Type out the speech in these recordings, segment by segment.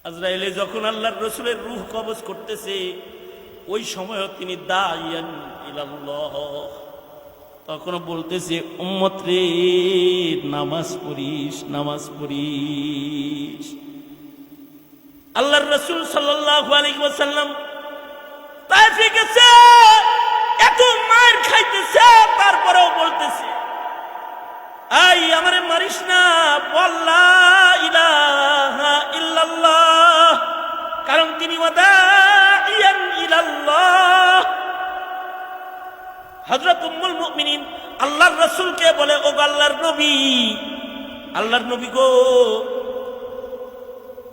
আজরাইলে যখন আল্লাহর রাসূলের রূহ কবজ করতেছে, ওই সময়ও তিনি দাইয়ান ইলাল্লাহ, তখন বলতেছে উম্মত রে নামাজ পড়িস, নামাজ পড়িস। আল্লাহর রাসূল সাল্লাল্লাহু আলাইহি ওয়াসাল্লাম তায়েফে গেছে, এত মার খাইতেছে, তারপরেও বলতেছে আই আমারে মারিস না, বল লা ইলাহা ইল্লাল্লাহ, কারণ তিনি ওয়াদাইয়ান ইলাল্লাহ। হযরত উম্মুল মুমিনিন আল্লাহর রাসূলকে বলে, ও আল্লাহর নবী, আল্লাহর নবী গো,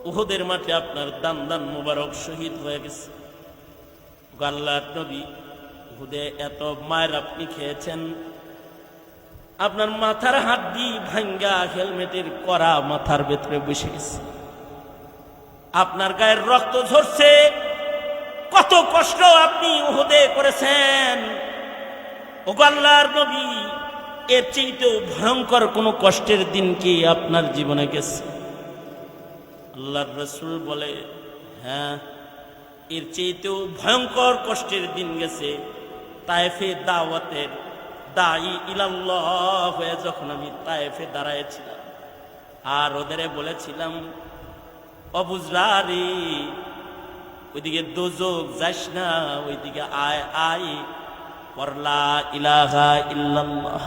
উহুদের মাঠে আপনার দান দান মুবারক শহীদ হয়ে গেছে। ও আল্লাহর নবী, উহুদে এত মায়ের আপনি খেয়েছেন, আপনার মাথার হাড্ডি ভাঙ্গা হেলমেটের করা মাথার ভেতরে বসে গেছে, আপনার গায়ের রক্ত ঝরছে, কত কষ্ট আপনি উহুদে করেছেন। ও আল্লাহর নবী, এর চেয়েতেও ভয়ঙ্কর কোন কষ্টের দিন কি আপনার জীবনে গেছে? আল্লাহর রাসূল বলে, হ্যাঁ, এর চেয়েতেও ভয়ঙ্কর কষ্টের দিন গেছে। তায়েফে দাওয়াতের দাঈ ইলাল্লাহ হয়ে যখন আমি তায়েফে দাঁড়াইছিলাম, আর ওদের বলেছিলাম, অবুজরা রে, ওইদিকে দোজক যাস না, ওইদিকে আয় আয়, পড়লা ইলাহা ইল্লাল্লাহ,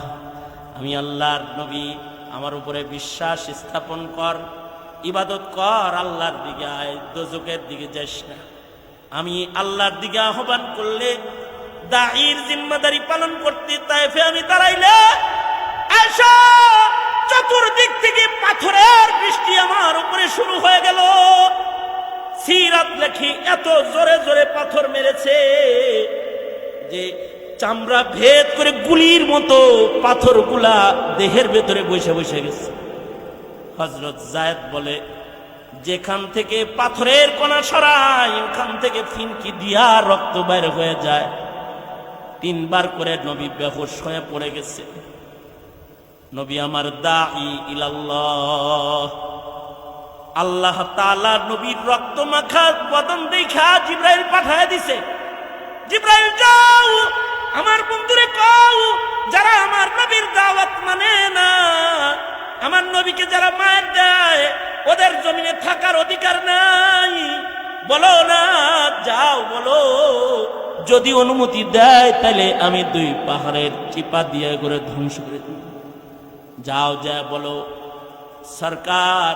আমি আল্লাহর নবী, আমার উপরে বিশ্বাস স্থাপন কর, ইবাদত কর, আল্লাহর দিকে আয়, দোজকের দিকে যাস না। আমি আল্লাহর দিকে আহ্বান করলে, দাঈর জিম্মাদারি পালন করতে তায়েফে আমি দাঁড়াইলে, আয়েশা চতুর্দিক থেকে পাথরের বৃষ্টি আমার উপরে শুরু হয়ে গেল। সিরাত লেখি এত জোরে জোরে পাথর মেরেছে যে চামড়া ভেদ করে গুলির মতো পাথরগুলা দেহের ভেতরে বসে বসে গেছে। হযরত যায়েদ বলে, যেখান থেকে পাথরের কণা সরায় ওখান থেকে ফিনকি দিয়া রক্ত বাইর হয়ে যায়। 3 বার করে নবী বেহুশ হয়ে পড়ে গেছে। নবী আমার দাঈ ইলাল্লাহ, আল্লাহ তাআলা নবীর রক্ত মাখা বদন দেখা জিবরাইল পাঠায় দিছে, জিবরাইল যাও আমার বন্ধুরে কও, যারা আমার নবীর দাওয়াত মানে না, আমার নবীকে যারা মার দেয়, ওদের জমিনে থাকার অধিকার নাই, বলো না, যাও বলো, যদি অনুমতি দেয় তাহলে আমি 2 পাহাড়ের চিপা দিয়ে করে ধ্বংস করে দেব। যাও, যা বলো সরকার,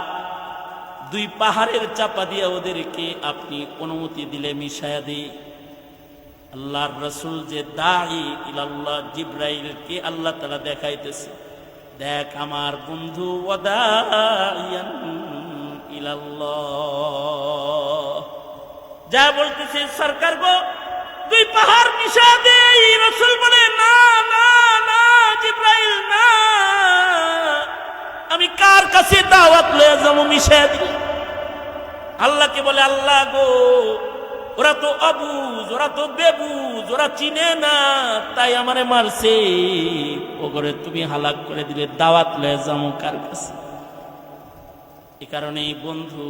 2 পাহাড়ের চাপা দিয়ে ওদেরকে আপনি অনুমতি দিলে মিশায়া দিই। আল্লাহর রাসূল যে দাঈ ইলাল্লাহ, জিবরাইলকে আল্লাহ তাআলা দেখাইতেছে, দেখ আমার বন্ধু ওয়াদাইয়ান ইলাল্লাহ, যা বলতেছে সরকার গো, 2 পাহাড় মিশা দেই। রাসূল বলে, না না না জিবরাইল, না, আমি কার কাছে দাওয়াত লয়ে যাবো মিশা দিই? আল্লাহকে বলে, আল্লাহ গো, ওরা তো অবুঝ, ওরা তো বেবুঝ, ওরা চিনে না, তাই আমারে মারছে, ওগরে তুমি হালাক করে দিলে, দাওয়াত লয়ে যাবো কার কাছে? এ কারণেই বন্ধু,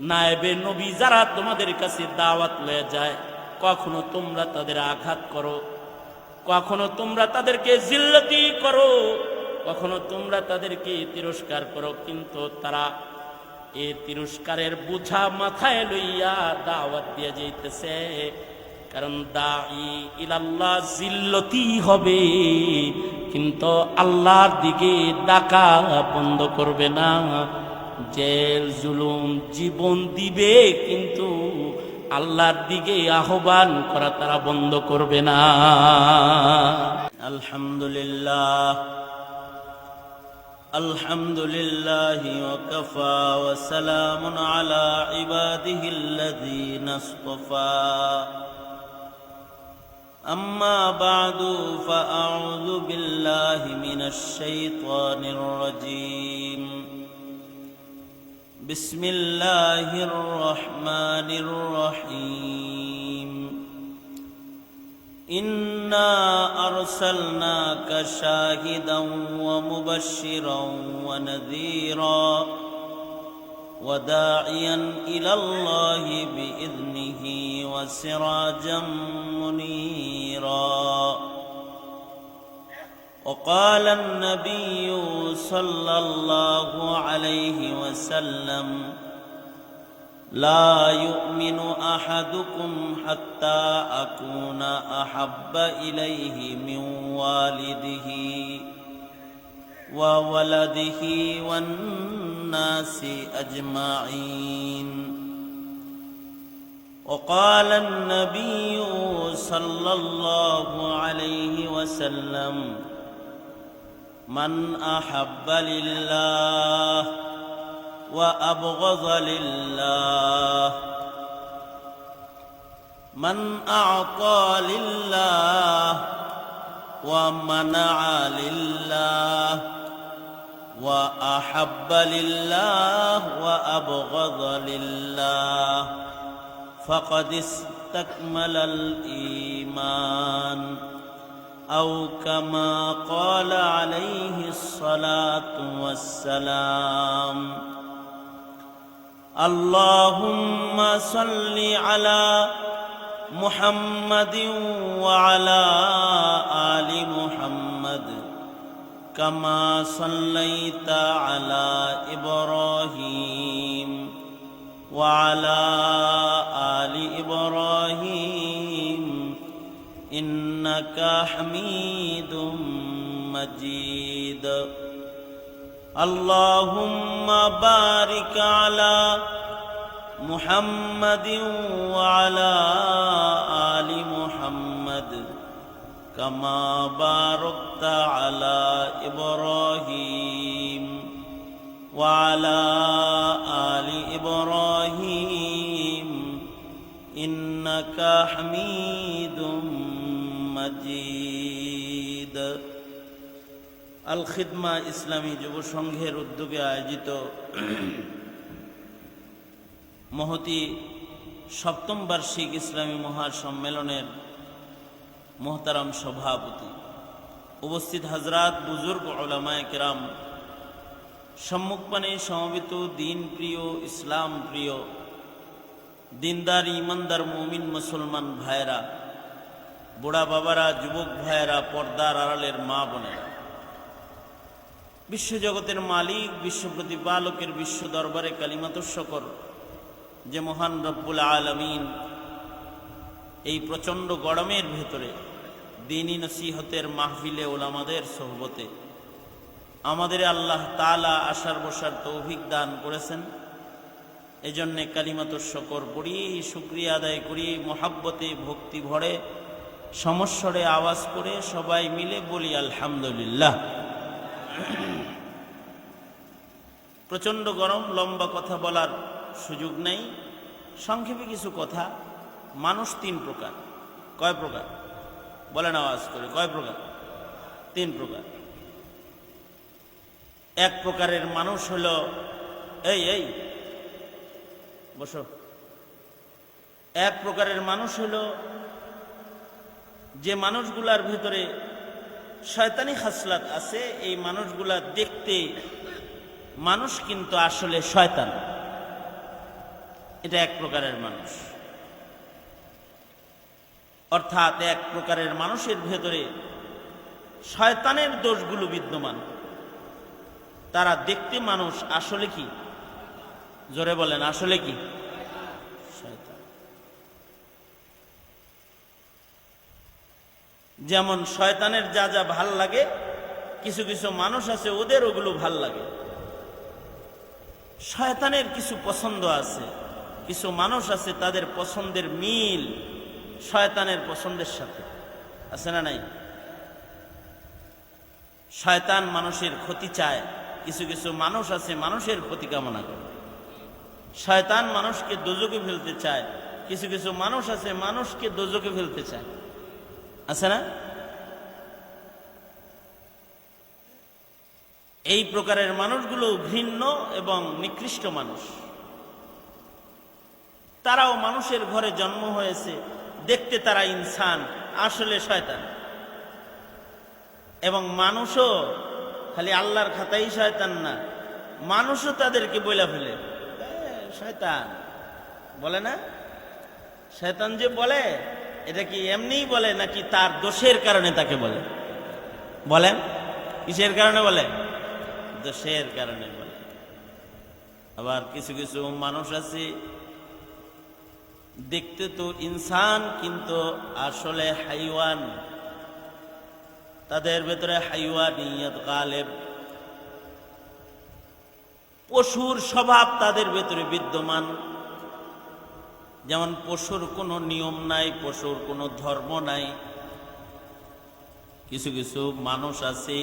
নায়েবে নবী যারা তোমাদের কাছে দাওয়াত লয়ে যায়, কখনো তোমরা তাদের আঘাত করো, কখনো তোমরা তাদেরকে জিল্লতি করো, কখনো তোমরা তাদেরকে তিরস্কার করো, কিন্তু তারা এই তিরস্কারের বোঝা মাথায় লইয়া দাওয়াত দিয়ে যাইতেছে। কারণ দাঈ ইলাল্লাহ জিল্লতি হবে, কিন্তু আল্লাহর দিকে ডাকা বন্ধ করবে না। জেল জুলুম জীবন দিবে, কিন্তু আল্লাহর দিকে আহ্বান করা তারা বন্ধ করবে না। আলহামদুলিল্লাহ, আলহামদুলিল্লাহি ওয়া কাফা ওয়া সালামুন আলা ইবাদিহিল্লাযীনা ইসতাফা। আম্মা বা'দু ফাআউযু বিল্লাহি মিনাশ শাইতানির রাজীম। বিসমিল্লাহির রহমানির রহিম। ইন্না আরসালনাকা শাহিদান ওয়া মুবাশশিরান ওয়া নাযীরা وداعيا إلى الله بإذنه وسراجا منيرا. وقال النبي صلى الله عليه وسلم: لا يؤمن أحدكم حتى أكون أحب إليه من والده وولده والناس أجمعين. وقال النبي صلى الله عليه وسلم: من أحب لله وأبغض لله، من أعطى لله ومنع لله، وأحب لله وأبغض لله، فقد استكمل الإيمان، أو كما قال عليه الصلاة والسلام. اللهم صل على محمد وعلى آل محمد كما صليت على إبراهيم وعلى آل إبراهيم إنك حميد مجيد. اللهم بارك على محمد وعلى آل محمد كما باركت على إبراهيم وعلى آل إبراهيم إنك حميد مجيد. আল খিদমা ইসলামী যুব সংঘের উদ্যোগে আয়োজিত মহতী সপ্তম বার্ষিক ইসলামী মহাসম্মেলনের মোহতারাম সভাপতি, উপস্থিত হাজরাত, বুজুর্গ উলামায়ে কেরাম, সম্মুখপানে সমবেত দিন প্রিয়, ইসলাম প্রিয়, দিনদার ইমানদার মুমিন মুসলমান ভাইরা, বুড়া বাবারা, যুবক ভাইরা, পর্দার আড়ালের মা বোনেরা, বিশ্বজগতের মালিক, বিশ্ব প্রতিপালকের বিশ্ব দরবারে কালিমাতুশ শকর যে মহান রব্বুল আলামিন এই প্রচণ্ড গরমের ভেতরে দ্বীনি নসিহতের মাহফিলে ওলামাদের সোহবতে আমাদের আল্লাহ তাআলা আসার বসার তৌফিক দান করেছেন। এজন্যে কালিমাতুশ শকর পড়ি, শুকরিয়া আদায় করি, মহাব্বতে ভক্তি ভরে সমস্বরে আওয়াজ করে সবাই মিলে বলি আলহামদুলিল্লাহ। প্রচণ্ড গরম, লম্বা কথা বলার সুযোগ নেই, সংক্ষেপে কিছু কথা। মানুষ তিন প্রকার। কয় প্রকার বলেন আওয়াজ করে? কয় প্রকার? তিন প্রকার। এক প্রকারের মানুষ হলো এই বসো। এক প্রকারের মানুষ হলো যে মানুষগুলার ভিতরে শয়তানি খাসলাত আছে। এই মানুষগুলা দেখতে মানুষ কিন্তু আসলে শয়তান। এটা এক প্রকারের মানুষ। অর্থাৎ এক প্রকারের মানুষের ভেতরে শয়তানের দোষগুলো বিদ্যমান। তারা দেখতে মানুষ, আসলে কি? জোরে বলেন, আসলে কি? শয়তান। যেমন শয়তানের যা যা ভাল লাগে, কিছু কিছু মানুষ আছে ওদের ওগুলো ভাল লাগে। শয়তানের কিছু পছন্দ আছে, কিছু মানুষ আছে তাদের পছন্দের মিল শয়তানের পছন্দের সাথে আছে না নাই? শয়তান মানুষের ক্ষতি চায়, কিছু কিছু মানুষ আছে মানুষের ক্ষতি কামনা করে। শয়তান মানুষকে দোজখে ফেলতে চায়, কিছু কিছু মানুষ আছে মানুষকে দোজখে ফেলতে চায়, আছে না? এই প্রকারের মানুষগুলো ঘৃণ্য এবং নিকৃষ্ট মানুষ। তারাও মানুষের ঘরে জন্ম হয়েছে, দেখতে তারা ইনসান, আসলে শয়তান। এবং মানুষও খালি আল্লাহর খাতাই শয়তান না, মানুষও তাদেরকে বইলা ফেলে, শয়তান বলে না? শয়তান যে বলে এটা কি এমনিই বলে নাকি তার দোষের কারণে তাকে বলে? বলেন, কিসের কারণে বলে? দোষের কারণে বলে। আবার কিছু কিছু মানুষ আছে দেখতে তো ইনসান কিন্তু আসলে হাইওয়ান, তাদের ভেতরে হাইওয়ানিয়ত গালেব, পশুর স্বভাব তাদের ভেতরে বিদ্যমান। যেমন পশুর কোনো নিয়ম নাই, পশুর কোনো ধর্ম নাই। কিছু কিছু মানুষ আছে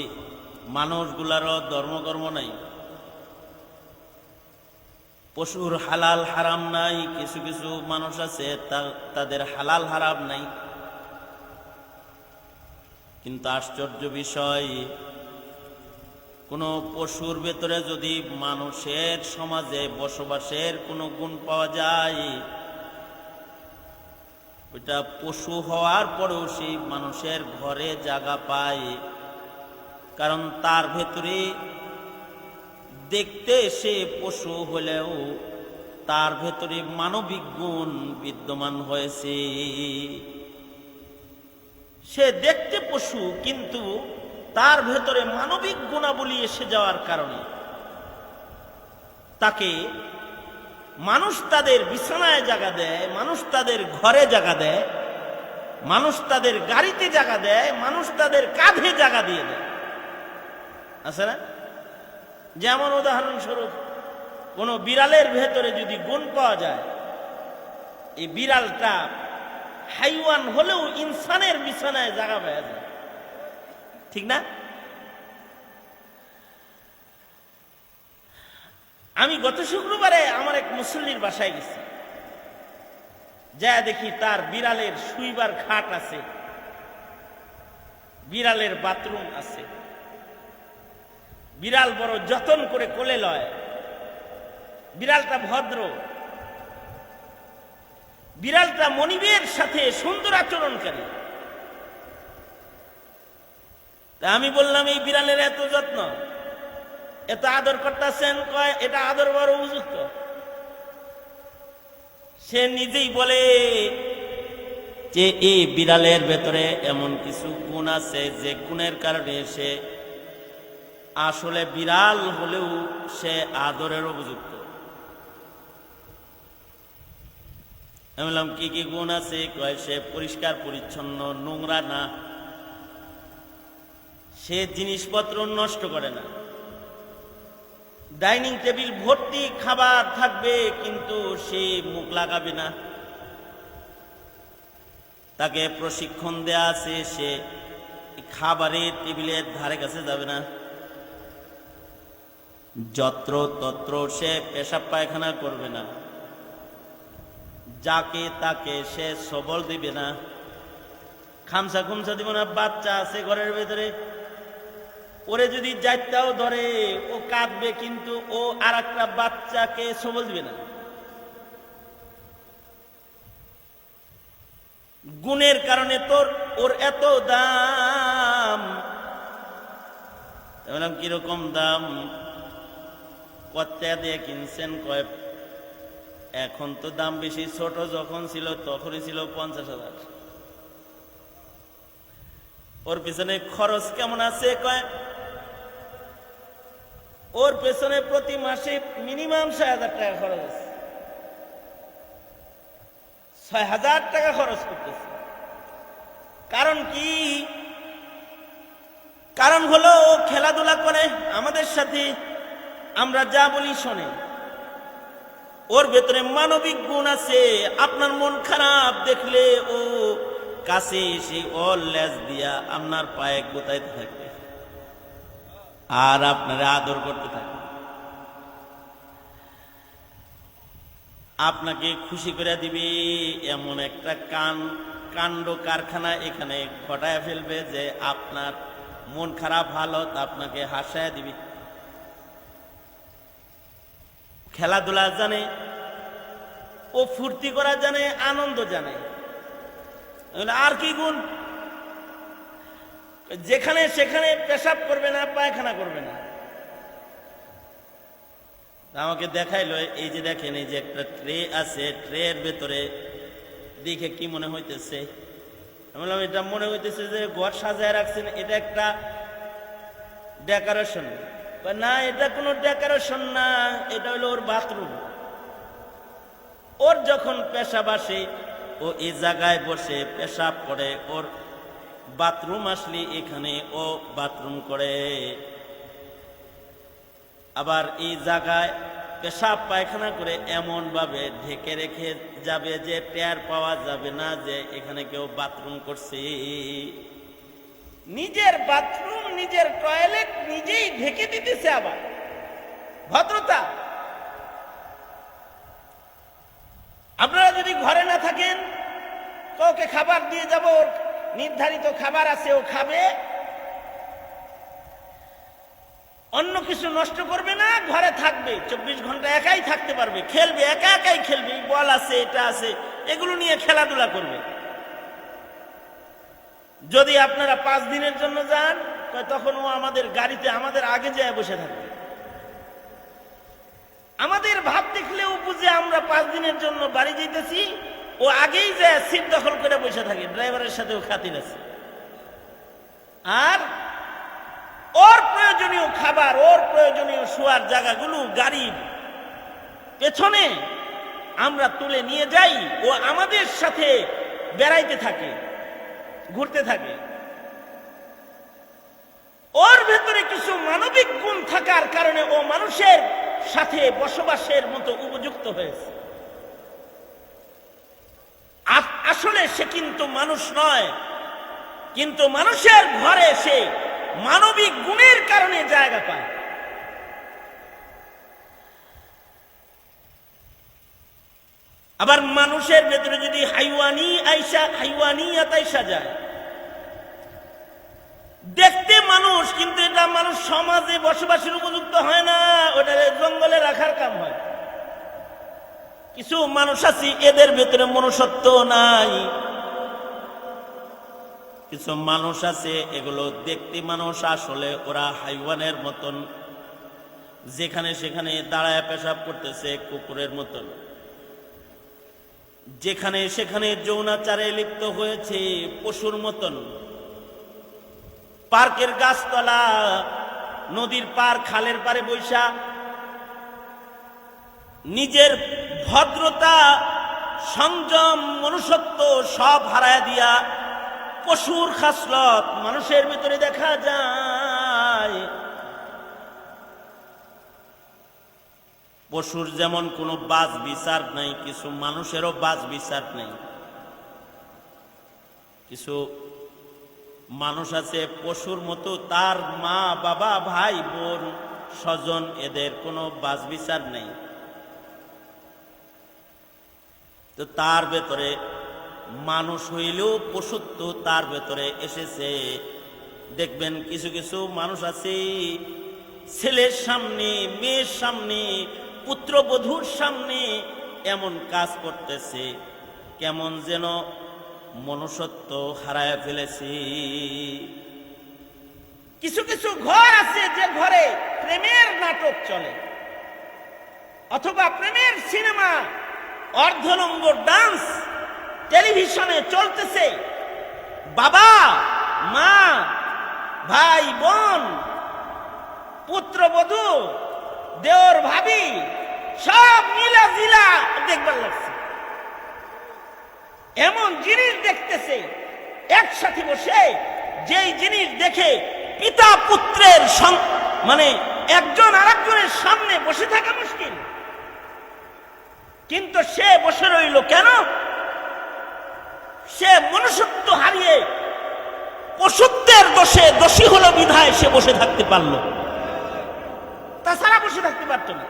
মানুষগুলারও ধর্মকর্ম নাই, পশুর হালাল হারাম নাই। কিছু কিছু মানুষ আছে তাদের হালাল হারাম নাই। কিন্তু আশ্চর্য বিষয়, কোনো পশুর ভেতরে যদি মানুষের সমাজে বসবাসের কোনো গুণ পাওয়া যায়, ওইটা পশু হওয়ার পরেও সেই মানুষের ঘরে জায়গা পায়। কারণ তার ভেতরে দেখতে সে পশু হলেও তার ভেতরে মানবিক গুণ বিদ্যমান হয়েছে। সে দেখতে পশু কিন্তু তার ভেতরে মানবিক গুণাবলী এসে যাওয়ার কারণে তাকে মানুষ তাদের বিছানায় জায়গা দেয়, মানুষ তাদের ঘরে জায়গা দেয়, মানুষ তাদের গাড়িতে জায়গা দেয়, মানুষ তাদের কাঁধে জায়গা দিয়ে দেয়। আছে না? যেমন উদাহরণস্বরূপ কোন বিড়ালের ভেতরে যদি গুণ পাওয়া যায়, এই বিড়ালটা হাইওয়ান হলেও ইনসানের বিছানায় জায়গা পাওয়া যায়, ঠিক না? আমি গত শুক্রবারে আমার এক মুসল্লির বাসায় গেছি, যা দেখি তার বিড়ালের শুইবার খাট আছে, বিড়ালের বাথরুম আছে, বিড়াল বড় যতন করে কোলে লয়, বিড়ালটা ভদ্র, বিড়ালটা মনিবের সাথে সুন্দর আচরণকারী। তা আমি বললাম, এই বিড়ালের এত যত্ন, এত আদর করতেছেন, কয় এটা আদর বড় উপযুক্ত। সে নিজেই বলে যে এই বিড়ালের ভেতরে এমন কিছু গুণ আছে যে গুণের কারণে সে আসলে বিড়াল হলেও সে আদরের উপযুক্ত। আমি বললাম কি কি গুণ আছে? কয় সে পরিষ্কার পরিচ্ছন্ন, নোংরা না, সে জিনিসপত্র নষ্ট করে না, ডাইনিং টেবিল ভর্তি খাবার থাকবে কিন্তু সে মুখ লাগাবে না, তাকে প্রশিক্ষণ দেয়া আছে, সে খাবারের টেবিলের ধারে কাছে যাবে না, যত্র তত্র সে পেশাব পায়খানা করবে না, যাকে তাকে সে সবল দিবে না, খামসা খুমসা দিব না। বাচ্চা আছে ঘরের ভেতরে, ওরে যদি যাইতাও ধরে ও কাঁদবে কিন্তু ও আর একটা বাচ্চাকে সবল দিবে না। গুণের কারণে তোর ওর এত দাম। বললাম কিরকম দাম? কত দিয়ে কিনছেন? কয় এখন তো দাম বেশি, ছোট যখন ছিল তখনই ছিল 50,000। ওর পিছনে খরচ কেমন আছে? কয় ওর পেছনে প্রতি মাসে মিনিমাম 6,000 টাকা খরচ আছে, 6,000 টাকা খরচ করতেছে। কারণ কি? কারণ হলো ও খেলাধুলা করে আমাদের সাথে, আমরা যা বলি শোনে, ওর ভেতরে মানবিক গুণ আছে। আপনার মন খারাপ দেখলে ও কাছে এসে ওর লেজ দিয়া আপনার পায়ে গোতাইতে থাকবে আর আপনারা আদর করতে থাকবে, আপনাকে খুশি করে দিবে। এমন একটা কাণ্ড কারখানা এখানে ঘটায় ফেলবে যে আপনার মন খারাপ হালত আপনাকে হাসায় দিবে। খেলাধুলা জানে, ও ফুর্তি করা জানে, আনন্দ জানে। আর কি গুণ? যেখানে সেখানে পেশাব করবে না, পায়খানা করবে না, আমাকে দেখাইলো, এই যে দেখেন এই যে একটা ট্রে আছে, ট্রের ভেতরে দেখে কি মনে হইতেছে? আমি বললাম এটা মনে হইতেছে যে ঘর সাজায় রাখছেন, এটা একটা ডেকোরেশন। না, এটা কোনো ডেকোরেশন না, এটা হলো ওর বাথরুম। ওর যখন পেশাব আসে ও এই জায়গায় বসে পেশাব করে, ওর বাথরুম আসলে এখানে ও বাথরুম করে। আবার এই জায়গায় পেশাব পায়খানা করে এমন ভাবে ঢেকে রেখে যাবে যে টের পাওয়া যাবে না যে এখানে কেউ বাথরুম করছে। নিজের বাথরুম, নিজের টয়লেট নিজেই ঢেকে দিতেছে। আবার ভদ্রতা। আপনারা যদি ঘরে না থাকেন, কাউকে খাবার দিয়ে যাব, ওর নির্ধারিত খাবার আছে, ও খাবে, অন্য কিছু নষ্ট করবে না, ঘরে থাকবে, 24 ঘন্টা একাই থাকতে পারবে, খেলবে, একা একাই খেলবে, বল আছে, এটা আছে, এগুলো নিয়ে খেলাধুলা করবে। যদি আপনারা 5 দিনের জন্য যান, তখন ও আমাদের গাড়িতে আমাদের আগে যায় বসে থাকবে। আমাদের ভাব দেখলেও বুঝে আমরা 5 দিনের জন্য বাড়ি যেতেছি, ও আগেই যায় সিট দখল করে বসে থাকে, ড্রাইভারের সাথেও খাতির আছে। আর ওর প্রয়োজনীয় খাবার, ওর প্রয়োজনীয় শোয়ার জায়গাগুলো গাড়ির পেছনে আমরা তুলে নিয়ে যাই, ও আমাদের সাথে বেড়াইতে থাকে, ঘুরতে থাকে। ওর ভেতরে কিছু মানবিক গুণ থাকার কারণে ও মানুষের সাথে বসবাসের মতো উপযুক্ত হয়েছে। আসলে সে কিন্তু মানুষ নয়, কিন্তু মানুষের ঘরে সে মানবিক গুণের কারণে জায়গা পায়। আবার মানুষের ভেতরে যদি হাইওয়ানিয়াত আইসা যায়, দেখতে মানুষ কিন্তু এটা মানুষ সমাজে বসবাসের উপযুক্ত হয় না, ওটা জঙ্গলে রাখার কাম হয়। কিছু মানুষ আছে এদের ভেতরে মনুষ্যত্ব নাই। কিছু মানুষ আছে এগুলো দেখতে মানুষ, আসলে ওরা হাইওয়ানের মতন, যেখানে সেখানে দাঁড়ায় পেশাব করতেছে কুকুরের মতন, যেখানে সেখানে যৌনাচারে লিপ্ত হয়েছে পশুর মতন। পার্কের গাছতলা, নদীর পার, খালের পারে বৈশা নিজের ভদ্রতা, সংযম, মনুষ্যত্ব সব হারায় দিয়া পশুর খাসলত মানুষের ভিতরে দেখা যায়। পশুর যেমন কোনো বাজ বিচার নাই, কিছু মানুষেরও বাজ বিচার নেই। কিছু মানুষ আছে পশুর মতো, তার মা বাবা ভাই বোন স্বজন এদের কোনো বাজ বিচার নেই। তো তার ভেতরে মানুষ হইলেও পশুত্ব তার ভেতরে এসেছে। দেখবেন কিছু কিছু মানুষ আছে ছেলের সামনে, মেয়ের সামনে, পুত্রবধূর সামনে এমন কাজ করতেছে কেমন যেন মনুষ্যত্ব হারায় ফেলেছি। কিছু কিছু ঘর আছে যে ঘরে প্রেমের নাটক চলে, অথবা প্রেমের সিনেমা, অর্ধনঙ্গ ডান্স টেলিভিশনে চলতেছে। বাবা মা, ভাই বোন, পুত্রবধূ, দেওর ভাবি সব মিলা জিলা দেখবার লাগছে। এমন জিনিস দেখতেছে একসাথে বসে, যেই জিনিস দেখে পিতা পুত্রের মানে একজন আরেকজনের সামনে বসে থাকা মুশকিল, কিন্তু সে বসে রইল কেন? সে মনুষ্যত্ব হারিয়ে পশুত্বের দোষে দোষী হলো বিধায় সে বসে থাকতে পারল, তাছাড়া বসে থাকতে পারত না।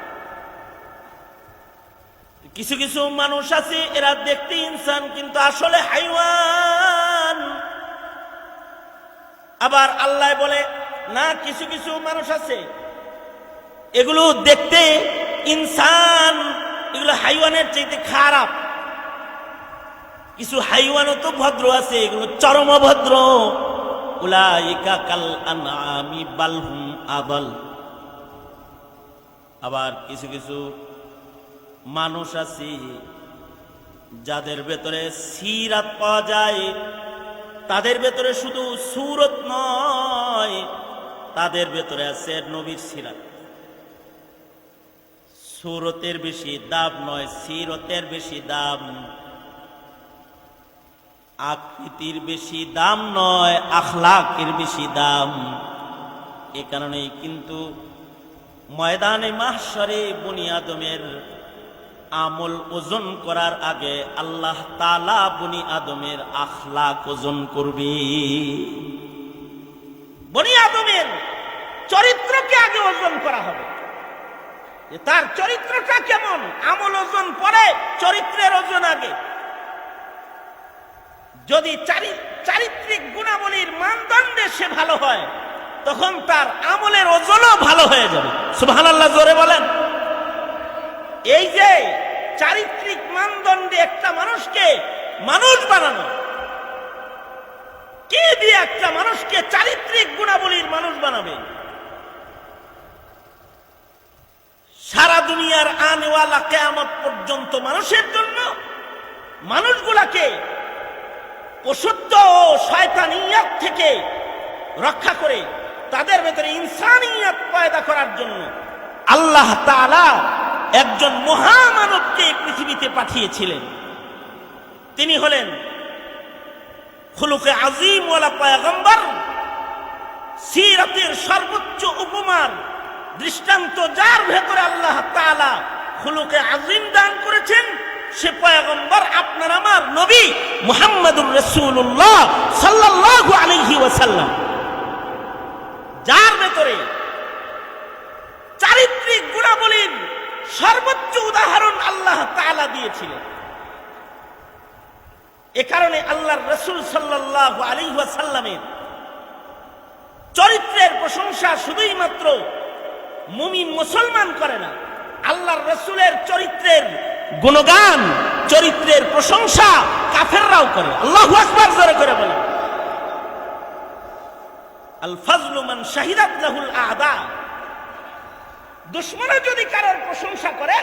কিছু কিছু মানুষ আছে এরা দেখতে ইনসান কিন্তু আসলে হাইওয়ান। আবার আল্লাহ বলে না, কিছু কিছু মানুষ আছে এগুলো দেখতে ইনসান, এগুলো হাইওয়ানের চাইতে খারাপ। কিছু হাইওয়ানও তো ভদ্র আছে, এগুলো চরম অভদ্র। উলাইকা কাল আনআমি বাল হুম আদাল। আবার কিছু কিছু মানুষ আছে যাদের ভেতরে সিরাত পাওয়া যায়, তাদের ভেতরে শুধু সুরত নয়, তাদের ভেতরে আছে নবীর সিরাত। সুরতের বেশি দাম নয়, সিরতের বেশি দাম। আকৃতির বেশি দাম নয়, আখলাকের বেশি দাম। এ কারণেই কিন্তু ময়দানে মাহশরে বনি আদমের আমল ওজন করার আগে আল্লাহ তাআলা বনি আদমের আখলাক ওজন করবে। বনি আদমের চরিত্রকে আগে ওজন করা হবে, তার চরিত্রটা কেমন। আমল ওজন পরে, চরিত্রের ওজন আগে। যদি চারিত্রিক গুণাবলীর মানদণ্ডে সে ভালো হয়, তখন তার আমলের ওজনও ভালো হয়ে যাবে। সুবহানাল্লাহ, জোরে বলেন। এই যে চারিত্রিক মানদণ্ডে একটা মানুষকে মানুষ বানানো, কি দিয়ে একটা মানুষকে চারিত্রিক গুণাবলীর মানুষ বানাবে? সারা দুনিয়ার আনেওয়ালা কিয়ামত পর্যন্ত মানুষের জন্য মানুষগুলাকে পশুত্ব ও শয়তানিয়াত থেকে রক্ষা করে তাদের ভেতরে ইনসানিয়াত পয়দা করার জন্য আল্লাহ তাআলা একজন মহামানবকে পৃথিবীতে পাঠিয়েছিলেন। তিনি হলেন খুলুকে আজিম ওয়ালা পয়গম্বর, সিরাতের সর্বোচ্চ উপমার দৃষ্টান্ত যার ভেতরে আল্লাহ তাআলা খুলুকে আজিম দান করেছেন, সে পয়গম্বর আপনার আমার নবী মুহাম্মদুর রাসূলুল্লাহ সাল্লাল্লাহু আলাইহি ওয়াসাল্লাম, যার ভেতরে চারিত্রিক গুণাবলীর সর্বোচ্চ উদাহরণ আল্লাহ তাআলা দিয়েছিলেন। এ কারণে আল্লাহর রাসূল সাল্লাল্লাহু আলাইহি ওয়াসাল্লামের চরিত্রের প্রশংসা শুধুই মাত্র মুমিন মুসলমান করে না, আল্লাহর রাসূলের চরিত্রের গুণগান, চরিত্রের প্রশংসা কাফেররাও করে। আল্লাহু আকবার, জোরে করে বলেন। আল ফাজলু মান শাহিদাত লাহুল আ'দা। দুশমনও যদি কারোর প্রশংসা করে,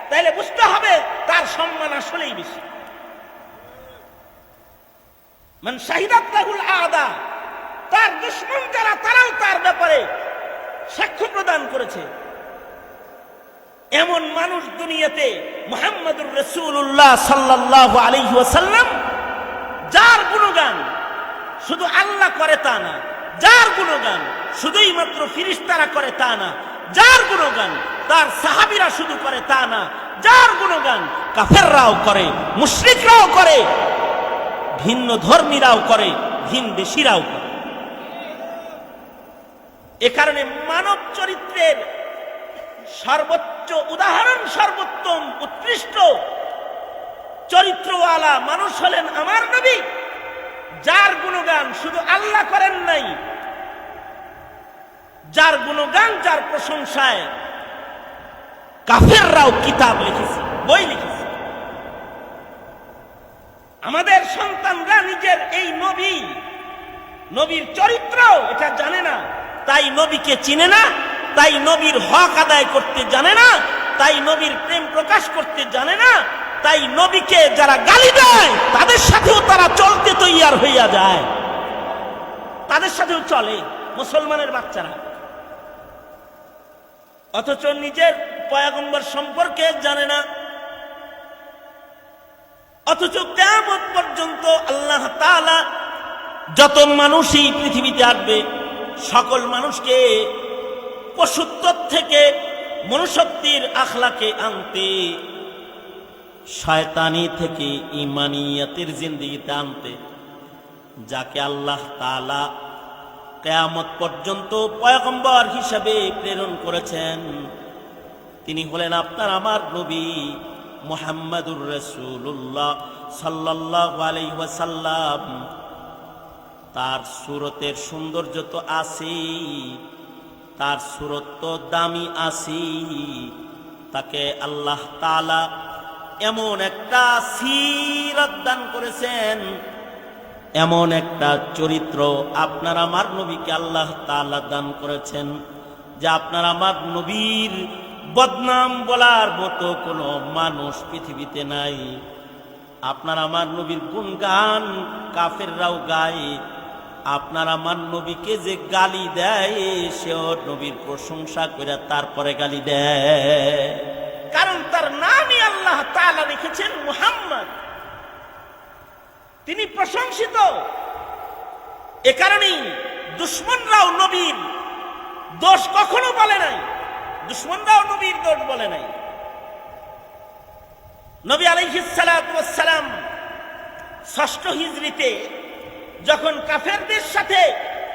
তাহলে বুঝতে হবে তার সম্মান আসলেই বেশি। মান শাহিদাত লাহুল আ'দা, তার দুশমন যারা, তারাও তার ব্যাপারে সাক্ষ্য প্রদান করেছে। এমন মানুষ দুনিয়াতে মুহাম্মদুর রাসূলুল্লাহ সাল্লাল্লাহু আলাইহি ওয়াসাল্লাম, যার গুণগান শুধু আল্লাহ করে তা না, যার গুণগান শুধুই মাত্র ফেরেশতারা করে তা না, যার গুণগান তার সাহাবীরা শুধু করে তা না, যার গুণগান কাফেররাও করে, মুশরিকরাও করে, ভিন্ন ধর্মীরাও করে, ভিনদেশীরাও করে। এ কারণে মানব চরিত্রের সর্বোচ্চ উদাহরণ, সর্বোত্তম উৎকৃষ্ট চরিত্রওয়ালা মানুষ হলেন আমার নবী, যার গুণগান শুধু আল্লাহ করেন নাই, যার গুণগান, যার প্রশংসায় কাফেররাও কিতাব লিখেছে, বই লিখেছে। আমাদের সন্তানরা নিজের এই নবীর চরিত্র এটা জানে না, তাই নবীকে চিনে না, তাই নবীর হক আদায় করতে জানে না, তাই নবীর প্রেম প্রকাশ করতে জানে না, তাই নবীকে যারা গালি দেয় তাদের সাথেও তারা চলতে তৈয়ার হইয়া যায়, তাদের সাথেও চলে মুসলমানের বাচ্চারা। অথচ নিজের পয়গম্বর সম্পর্কে জানে না। অথচ কিয়ামত পর্যন্ত আল্লাহ তাআলা যত মানুষই পৃথিবীতে আসবে, সকল মানুষকে পশুত্ব থেকে মনুষ্যত্বের আখলাকে আনতে, শয়তানি থেকে ঈমানিয়াতের জিন্দেগিতে আনতে, যাকে আল্লাহ তাআলা কিয়ামত পর্যন্ত পয়গম্বর হিসাবে প্রেরণ করেছেন, তিনি হলেন আপনার আমার নবী মুহাম্মদুর রাসূলুল্লাহ সাল্লাল্লাহু আলাইহি ওয়াসাল্লাম। তার সুরতের সৌন্দর্য তো আছেই, তার সুরত তো দামি আছেই, তাকে আল্লাহ তাআলা এমন একটা সিরাত দান করেছেন, এমন একটা চরিত্র আপনার আমার নবীকে আল্লাহ তাআলা দান করেছেন, যে আপনার আমার নবীর বদনাম বলার মতো কোনো মানুষ পৃথিবীতে নাই। আপনার আমার নবীর গুণগান কাফেররাও গায়, আপনার আমার নবীকে যে গালি দেয় সেও নবীর প্রশংসা করে তারপরে গালি দেয়, কারণ তার নামই আল্লাহ তাআলা লিখেছেন মুহাম্মদ, তিনি প্রশংসিত। এ কারণেই দুশমনরাও নবীর দোষ কখনো বলে নাই, দুশমনরাও নবীর দোষ বলে নাই। নবী আলাইহিস সালাতু ওয়াস সালাম ৬ষ্ঠ হিজরিতে যখন কাফেরদের সাথে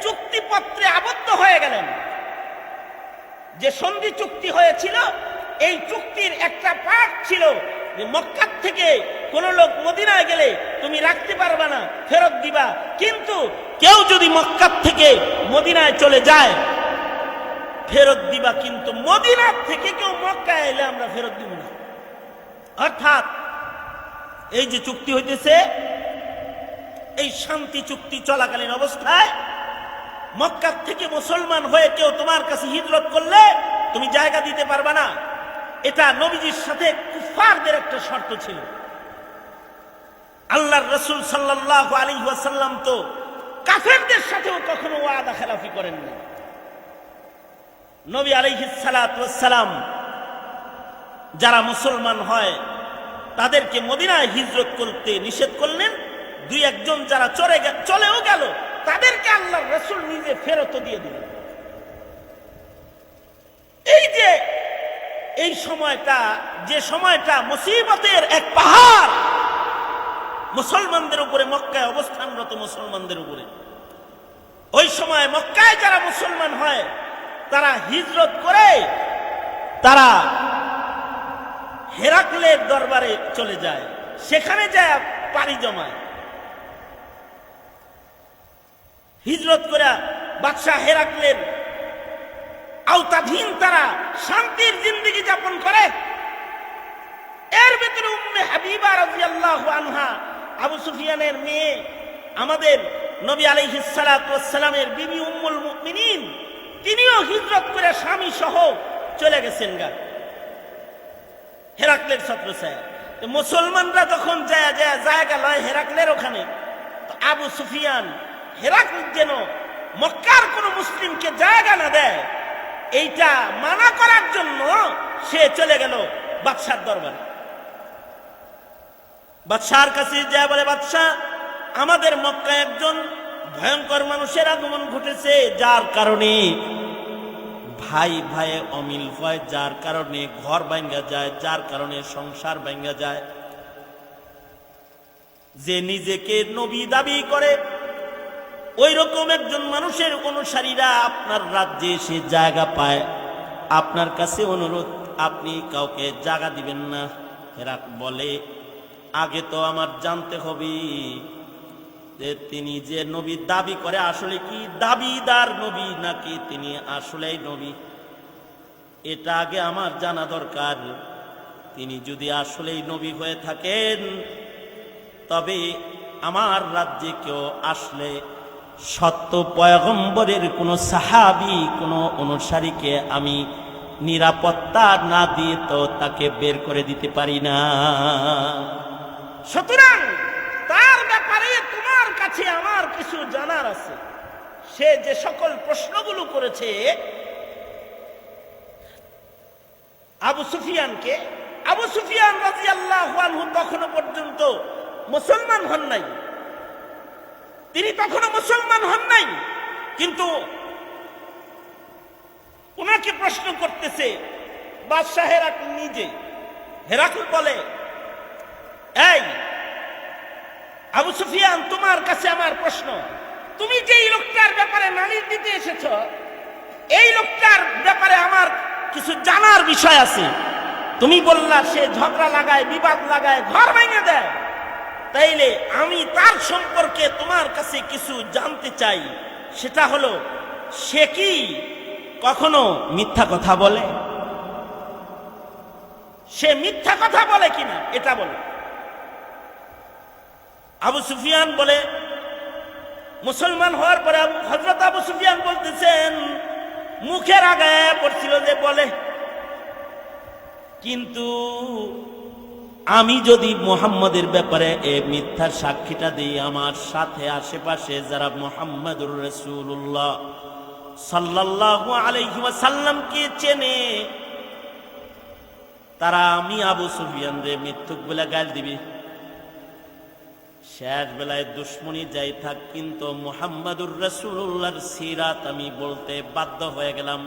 চুক্তিপত্রে আবদ্ধ হয়ে গেলেন, যে সন্ধি চুক্তি হয়েছিল, এই চুক্তির একটা পার্ট ছিল যে মক্কা থেকে কোন লোক মদিনায় গেলে তুমি রাখতে পারবে না, ফেরত দিবা, কিন্তু কেউ যদি মক্কা থেকে মদিনায় চলে যায় ফেরত দিবা, কিন্তু মদিনা থেকে কেউ মক্কায় এলে আমরা ফেরত দিব না। অর্থাৎ এই যে চুক্তি হইতেছে, এই শান্তি চুক্তি চলাকালীন অবস্থায় মক্কা থেকে মুসলমান হয়ে কেউ তোমার কাছে হিজরত করলে তুমি জায়গা দিতে পারবে না। এটা নবীজির সাথে কুফারদের একটা শর্ত ছিল। আল্লাহর রাসূল সাল্লাল্লাহু আলাইহি ওয়াসাল্লাম তো কাফেরদের সাথেও কখনো ওয়াদা খেলাফি করেন না। নবী আলাইহিস সালাতু ওয়াস সালাম যারা মুসলমান হয় তাদেরকে মদিনায় হিজরত করতে নিষেধ করলেন। দুই একজন যারা চলেও গেল তাদেরকে আল্লাহর রাসূল নিজে ফেরত দিয়ে দিলেন। এই যে এই সময়টা, যে সময়টা মুসিবতের এক পাহাড় মুসলমানদের উপরে, মক্কায় অবস্থানরত মুসলমানদের উপরে, ওই সময় মক্কায় যারা মুসলমান হয় তারা হিজরত করে তারা হেরাকলের দরবারে চলে যায়, সেখানে যায় পাড়ি জমায়। হিজরত করে বাদশাহ হেরাকলের আওতাধীন তারা শান্তির জিন্দেগি যাপন করে। এর ভিতরে উম্মে হাবিবা রাদিয়াল্লাহু আনহা, আবু সুফিয়ানের মেয়ে, আমাদের নবী আলাইহিস সালাতু ওয়াস সালামের বিবি উম্মুল মুমিনিন, তিনিও হিজরত করে স্বামী সহ চলে গেছেন গা হেরাকলের ছত্রছায়া। মুসলমানরা যখন জায়গা লয় হেরাকলের ওখানে, আবু সুফিয়ান হেরাকল যেন মক্কার কোন মুসলিমকে জায়গা না দেয়, এইটা মানা করার জন্য সে চলে গেল বাদশার দরবারে। বাদশার কাছে যায় বলে, বাদশাহ, আমাদের মক্কায় একজন ভয়ঙ্কর মানুষের আগমন ঘটেছে, যার কারণে ভাই ভাইয়ে অমিল হয়, যার কারণে ঘর ভাঙ্গা যায়, যার কারণে সংসার ভাঙ্গা যায়। যে নিজেকে নবী দাবি করে ওই রকম একজন মানুষের অনুসারীরা আপনার রাজ্যে এসে জায়গা পায়। আপনার কাছে অনুরোধ, আপনি কাউকে জায়গা দিবেন না। হেরাক বলে, আগে তো আমার জানতে হবে যে তিনি যে নবী দাবি করে আসলে কি দাবিদার নবী নাকি তিনি আসলেই নবী, এটা আগে আমার জানা দরকার। তিনি যদি আসলেই নবী হয়ে থাকেন তবে আমার রাজ্যে কেউ আসলে সত্য পয়গম্বরের কোন সাহাবী, কোন অনুসারীকে আমি নিরাপত্তা না দিয়ে তো তাকে বের করে দিতে পারি না। সুতরাং তার ব্যাপারে তোমার কাছে আমার কিছু জানার আছে। সে যে সকল প্রশ্নগুলো করেছে আবু সুফিয়ানকে, আবু সুফিয়ান রাদিয়াল্লাহু আনহু তখনও পর্যন্ত মুসলমান হন নাই, তিনি তখনও মুসলমান হন নাই, কিন্তু ওনাকে প্রশ্ন করতেছে বাদশাহ হেরাকল নিজে। হেরাকল বলে, এই আবু সুফিয়ান, তোমার কাছে আমার প্রশ্ন, তুমি যে এই লোকটার ব্যাপারে নালিশ দিতে এসেছ, এই লোকটার ব্যাপারে আমার কিছু জানার বিষয় আছে। তুমি বললা সে ঝগড়া লাগায়, বিবাদ লাগায়, ঘর ভেঙে দেয়, তাইলে আমি তার সম্পর্কে তোমার কাছে কিছু জানতে চাই। সেটা হলো, সে কি কখনো মিথ্যা কথা বলে? সে মিথ্যা কথা বলে কিনা এটা বলো। আবু সুফিয়ান বলে, মুসলমান হওয়ার পরে হযরত আবু সুফিয়ান বলতেছেন, মুখের আগায় পড়ছিল যে বলে। কিন্তু আমি যদি মুহাম্মদের ব্যাপারে এই মিথ্যার সাক্ষীটা দিই, আমার সাথে আশেপাশে যারা মুহাম্মদুর রাসূলুল্লাহ সাল্লাল্লাহু আলাইহি ওয়াসাল্লামকে চেনে, তারা আমি আবু সুফিয়ান রে মিথ্যুক বলে গাল দিবি। শেষ বেলায় দুশ্মনী যাই থাক, কিন্তু মুহাম্মদুর রাসূলুল্লাহর সিরাত আমি বলতে বাধ্য হয়ে গেলাম।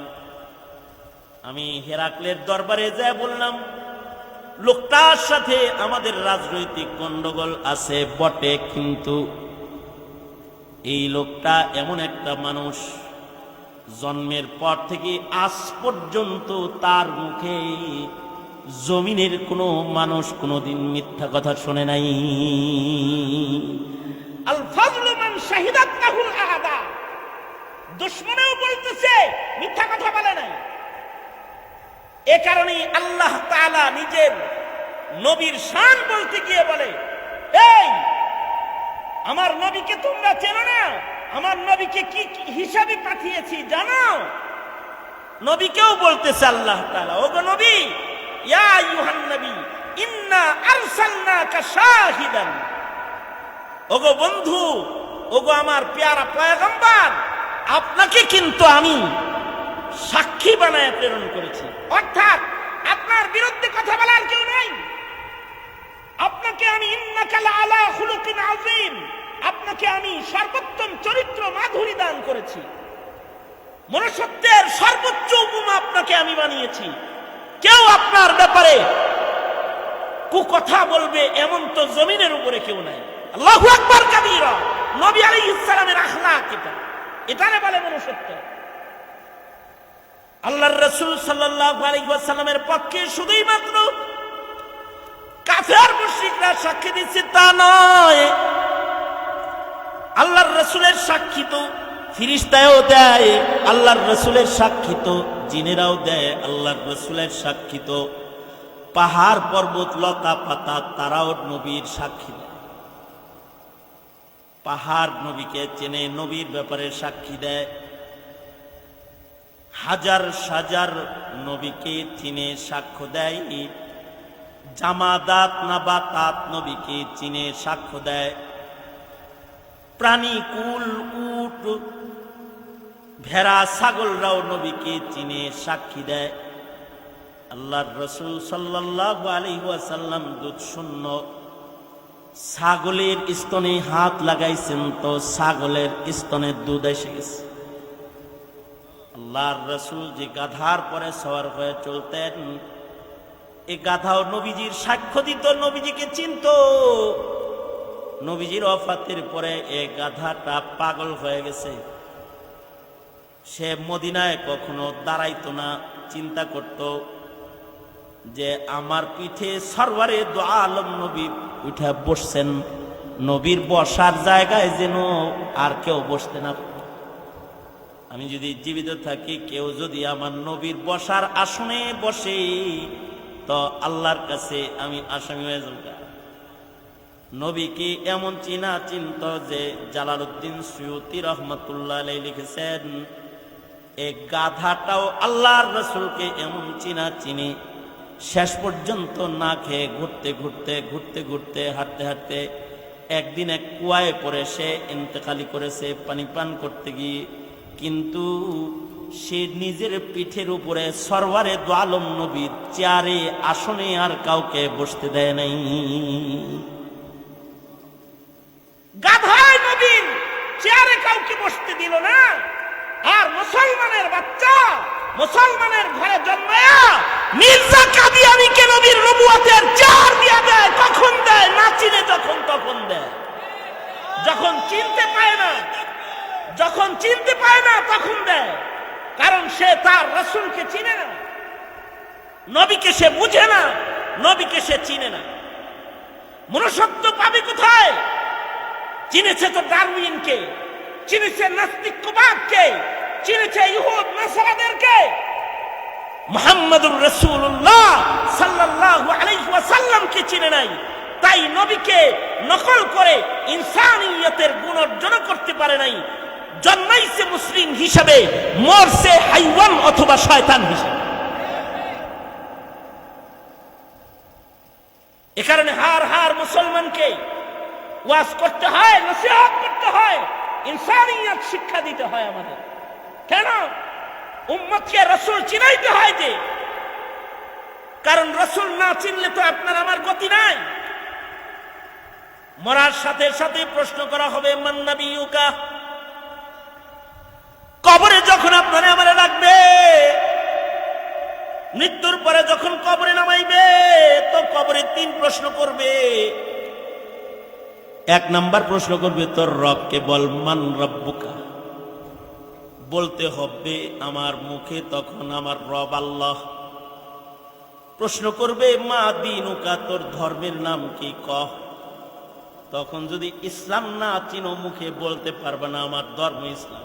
আমি হেরাক্লের দরবারে যা বললাম, লোকটার সাথে আমাদের রাজনৈতিক গন্ডগোল আছে বটে, কিন্তু এই লোকটা এমন একটা মানুষ, জন্মের পর থেকে আজ পর্যন্ত তার মুখে জমিনের কোনো মানুষ কোনোদিন মিথ্যা কথা শোনে নাই। আল ফাজলু মান শাহিদাত লাহুল আদা, দুশমনেও বলতেছে মিথ্যা কথা বলে নাই। এ কারণেই আল্লাহ তাআলা নিজের নবীর শান বলতে গিয়ে বলে, এই আমার নবীকে তোমরা চেনো না? আমার নবীকে কি হিসাবে পাঠিয়েছি জানো? নবীকেও বলতেছে আল্লাহ তাআলা, ওগো নবী, ইয়া আইয়ুহান নবী ইন্না আরসালনাকা শাহিদান, ওগো বন্ধু, ওগো আমার পেয়ারা পয়গম্বর, আপনাকে কিন্তু আমি সাক্ষী বানায় প্রেরণ করেছি। অর্থাৎ আপনার বিরুদ্ধে কথা বলার কেউ নাই। আপনাকে আমি ইন্নাকা লাআলা খুলুকিন আযীম, আপনাকে আমি সর্বোত্তম চরিত্র মাধুরী দান করেছি, মনুষ্যত্বের সর্বোচ্চ উপমা আপনাকে আমি বানিয়েছি। কেউ আপনার ব্যাপারে কুকথা বলবে এমন তো জমিনের উপরে কেউ নাই। আল্লাহু আকবার কাবীরা। নবী আলাইহিস সালামের আখলাক এটা, এটারে বলে মনুষ্যত্ব। আল্লাহর রাসূল সাল্লাল্লাহু আলাইহি ওয়াসাল্লামের পক্ষে শুধুই মাত্র কাফের মুশরিকরা সাক্ষী দিচ্ছে তা নয়, আল্লাহর রাসূলের সাক্ষী তো ফেরেশতাও দেয়, আল্লাহর রাসূলের সাক্ষী তো জিনেরাও দেয়, আল্লাহর রাসূলের সাক্ষী তো পাহাড় পর্বত লতা পাতা তারাও নবীর সাক্ষী দেয়। পাহাড় নবীকে চেনে, নবীর ব্যাপারে সাক্ষী দেয়। হাজার হাজার নবীকে চিনে সাক্ষ্য দেয়। জামাদাত নাবাতাত নবীকে চিনে সাক্ষ্য দেয়। প্রাণী কুল, উট, ভেড়া, ছাগলরাও নবীকে চিনে সাক্ষী দেয়। আল্লাহর রাসূল সাল্লাল্লাহু আলাইহি ওয়াসাল্লাম দুধ শূন্য, ছাগলের স্তনে হাত লাগাইছেন তো ছাগলের স্তনে দুধ এসে গেছে। আল্লাহর রাসূল যে গাধার পরে সওয়ার হয়ে চলতেন, এই গাধাও নবীজির সাক্ষ্য দিত, নবীজিকে চিনত। নবীজির ওফাতের পরে এই গাধাটা পাগল হয়ে গেছে। সে মদিনায় কখনো দাঁড়াইতো না, চিন্তা করত যে আমার পিঠে সরওয়ারে দু আলম নবী উঠে বসছেন, নবীর বসার জায়গায় যেন আর কেউ বসতে না। আমি যদি জীবিত থাকি, কেউ যদি আমার নবীর বসার আসনে বসে, তো আল্লাহর কাছে আমি আসামি হয়ে যাব। নবীকে এমন চিনা চিন্ত যে জালালউদ্দিন সুয়ুতি রহমাতুল্লাহ আলাইহি লিখেছেন, এই গাধাটাও আল্লাহর রাসূলকে এমন চিনা চিনি, শেষ পর্যন্ত না খেয়ে ঘুরতে ঘুরতে ঘুরতে ঘুরতে হাঁটতে হাঁটতে একদিন এক কুয়ায় পড়ে সে ইন্তেকালি করেছে পানি পান করতে গিয়ে। কিন্তু সে নিজের পিঠের উপরে সরওয়ারে দু আলম নবীর চেয়ারে আসনে আর কাউকে বসতে দেয় নাই। গাধায় নবীর চেয়ারে কাউকে বসতে দিল না। আর মুসলমানের বাচ্চা মুসলমানের ঘরে জন্মায়া মির্জা কাদিয়ানীকে নবীর নবুয়তের চেয়ার দিয়া দেয়। কখন দেয়? না চিনে যখন তখন দেয়। যখন চিনতে পায় না, যখন চিনতে পায় না তখন দেয়। কারণ সে তার রাসূলকে চিনে না, নবীকে সে বুঝে না, নবীকে সে চিনে না। মনুষ্যত্ব পাবে কোথায়? চিনেছে তো ডারউইনকে, চিনেছে নাস্তিকবাদকে, চিনেছে ইহুদ নাসারাদেরকে। মুহাম্মদুর রাসূলুল্লাহ সাল্লাল্লাহু আলাইহি ওয়াসাল্লামকে চিনে নাই। তাই নবীকে নকল করে ইনসানিয়তের গুণ অর্জন করতে পারে নাই। জন্মাইছে মুসলিম হিসাবে, মরছে হাইওয়ান অথবা শয়তান হিসাবে। এ কারণে হার হার মুসলমানকে ওয়াজ করতে হয়, নসিহত করতে হয়, ইনসানিয়ত শিক্ষা দিতে হয় আমাদের। কেন? উম্মতকে রাসূল চিনাইতে হয় যে, কারণ রাসূল না চিনলে তো আপনার আমার গতি নাই। মরার সাথে সাথে প্রশ্ন করা হবে মান নাবিয়ুকা। কবরে যখন আপনারা আমারে রাখবে, মৃত্যুর পরে যখন কবরে নামাইবে, তো কবরে 3 প্রশ্ন করবে। 1 নাম্বার প্রশ্ন করবে তোর রবকে বল, মান রব্বুকা। বলতে হবে আমার মুখে তখন আমার রব আল্লাহ। প্রশ্ন করবে মা দীনুকা, তোর ধর্মের নাম কি কহ। তখন যদি ইসলাম না চিনো মুখে বলতে পারবে না আমার ধর্ম ইসলাম।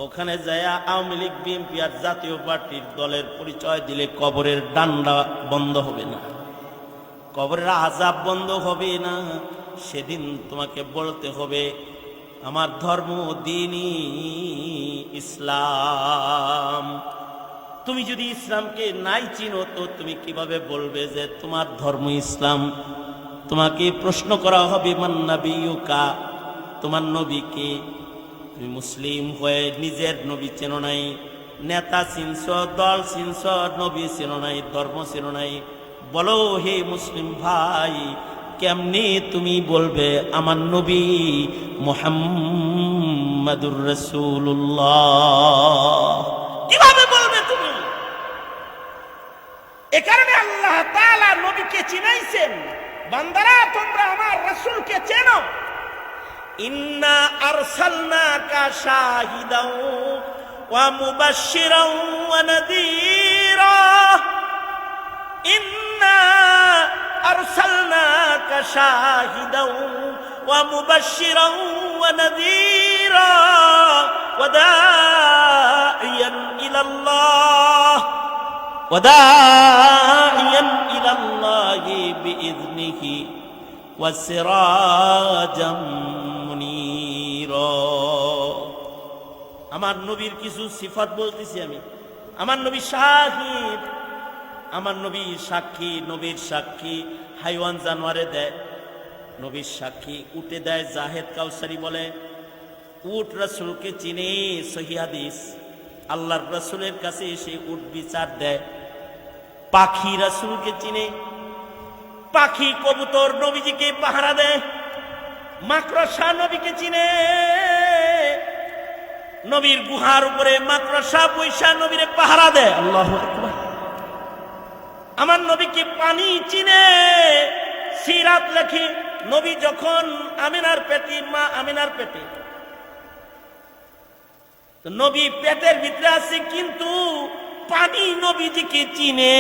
ওখানে যায় আওয়ামী লীগ বিএনপি আর জাতীয় পার্টির দলের পরিচয় দিলে কবরের ডান্ডা বন্ধ হবে না, কবরের আযাব বন্ধ হবে না। সেদিন তোমাকে বলতে হবে আমার ধর্ম দ্বীনি ইসলাম। তুমি যদি ইসলামকে নাই চিনো তো তুমি কিভাবে বলবে যে তোমার ধর্ম ইসলাম? তোমাকে প্রশ্ন করা হবে মান নাবিয়ুকা, তোমার নবী কে? তুমি মুসলিম হয়ে নিজের নবী চেনো নাই, নেতা চিনছ, দল চিনছ, নবী চেনো নাই, ধর্ম চেনো নাই। বলো হে মুসলিম ভাই, কেমনে তুমি বলবে আমার নবী মুহাম্মাদুর রাসূলুল্লাহ? কিভাবে বলবে তুমি? এ কারণে আল্লাহ তাআলা নবীকে চিনাইছেন, বান্দারা তোমরা আমার রাসূলকে চেনো। ইন্না আরসালনাকা শাহিদাও ওয়া মুবাশশিরাও ওয়া নাযীরা। ইন্না আরসালনাকা শাহিদাও ওয়া মুবাশশিরাও ওয়া নাযীরা ওয়া দাঈয়ান ইলাল্লাহ ওয়াদাইয়ান ইলাল্লাহি বিইذনিহি ওয়াসিরাজাম মুনীরা। আমার নবীর কিছু সিফাত বলতেছি আমি। আমার নবী শাহিদ, আমার নবী সাক্ষী। নবীর সাক্ষী হাইওয়ান জানোয়ারে দেয়, নবীর সাক্ষী উটে দেয়। জাহেদ কাউসারি বলে উট রাসূলকে চিনে, সহিহ হাদিস। আল্লাহর রাসূলের কাছে এসে উট বিচার দেয়। পাখি রাসূলকে চিনে, পাখি কবুতর নবীজিকে পাহারা দেয়। মাকড়সা নবীকে চিনে, নবীর গুহার উপরে মাকড়সা বৈশা নবীরে পাহারা দেয়। আল্লাহু আকবার। আমার নবীকে পানি চিনে। সিরাত লেখি নবী যখন আমিনার পেটে, মা আমিনার পেটে, নবী পেটের ভিতরে আছে কিন্তু পানি নবীজিকে চিনে।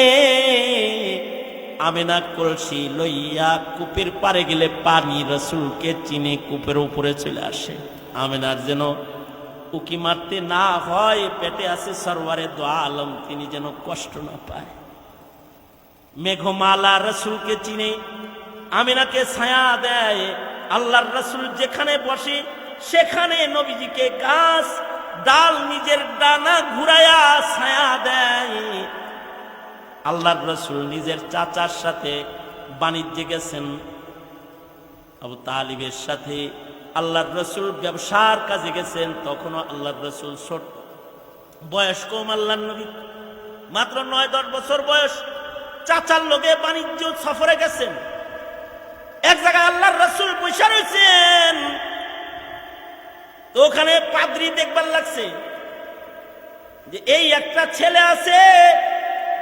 আমিনা কলসি লইয়া কূপের পারে গেলে পানি রাসূলকে চিনে, কূপের উপরে চলে আসে। আমিনার যেন উকি মারতে না হয়, পেটে আছে সরওয়ারে দো আলম, তিনি যেন কষ্ট না পায়। মেঘমালা রাসূলকে চিনে, আমিনাকে ছায়া দেয়। আল্লাহর রাসূল যেখানে বসে সেখানে নবীজিকে গাছ ডাল নিজের ডানা ঘুরায়া ছায়া দেয়। আল্লাহর রাসূল নিজের চাচার সাথে বাণিজ্যে গেছেন, আবু তালিবের সাথে আল্লাহর রাসূল ব্যবসার কাজে গেছেন। তখনও আল্লাহর রাসূল ছোট, বয়স কম। আল্লাহর নবী মাত্র 9-10 বছর বয়স। চাচার লগে বাণিজ্য সফরে গেছেন। এক জায়গায় আল্লাহর রাসূল বসে রয়েছেন, তো ওখানে পাদ্রী দেখবার লাগছে যে এই একটা ছেলে আছে,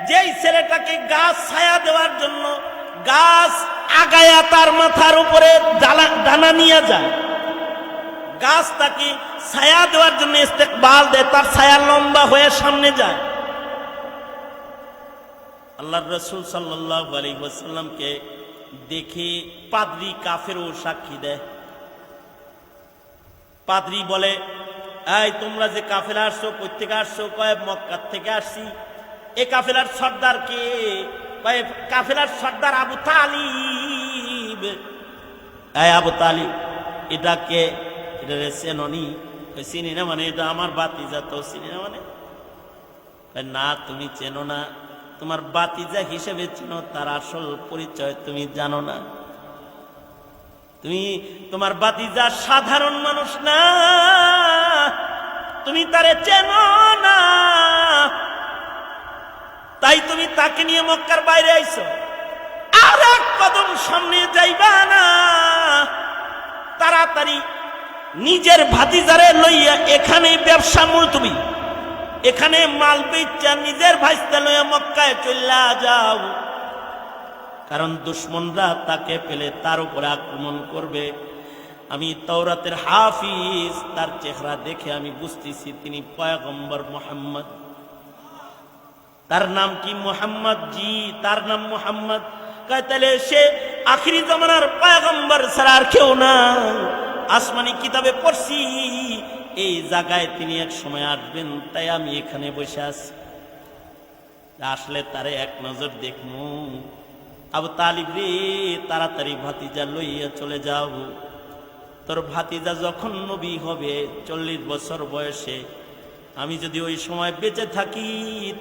যেই ছেলেটাকে গাছ ছায়া দেওয়ার জন্য গাছ আগায়া তার মাথার উপরে ডানা নিয়ে যায়। গাছ তাকে ছায়া দেওয়ার জন্য ইস্তেকবাল দেয়, তার ছায়া লম্বা হয়ে সামনে যায়। আল্লাহর রাসূল সাল্লাল্লাহু আলাইহি ওয়াসাল্লামকে দেখে পাদ্রী কাফেরও সাক্ষী দেয়। পাদ্রী বলে, এই তোমরা যে কাফেলা আসছো, কই থেকে আসছো? কয় মক্কা থেকে আসছি। এই কাফেলার সর্দার কে? কয় কাফেলার সর্দার আবু তালিব। এই আবু তালিব এটা কে? এটা চেননি? চিনি না। মানে এটা আমার ভাতিজা। তো চিনি না মানে? না তুমি চেনো না? তোমার বাতিজা হিসেবে চিনো, তার আসল পরিচয় তুমি জানো না। তুমি তোমার বাতিজা সাধারণ মানুষ না, তুমি তারে চেনো না, তাই তুমি তাকে নিয়ে মক্কার বাইরে আইছো। আর এক কদম সামনে যাইবা না, তাড়াতাড়ি নিজের ভাতিজারে লইয়া এখানে ব্যবসা মুলতবি, এখানে মাল বেচা নিজের ভাইস্তা লইয়া মক্কায় চলে যাও, কারণ দুশমনরা তাকে পেলে তার উপরে আক্রমণ করবে। আমি তাওরাতের হাফিজ, তার চেহারা দেখে আমি বুঝতেছি তিনি পয়গম্বর মুহাম্মদ। তার নাম কি? মুহাম্মদ। জি, তার নাম মুহাম্মদ। কয় তাহলে সে আখিরি জামানার পয়গম্বর ছাড়া আর কেউ না। আসমানি কিতাবে পড়ছি এই জায়গায় তিনি এক সময় আসবেন, তাই আমি এখানে বসে আছি। আসলে তারে এক নজর দেখমু। আবু তালিব রে, তাড়াতাড়ি ভাতিজা লইয়া চলে যাও। তোর ভাতিজা যখন নবী হবে 40 বছর বয়সে, আমি যদি ওই সময় বেঁচে থাকি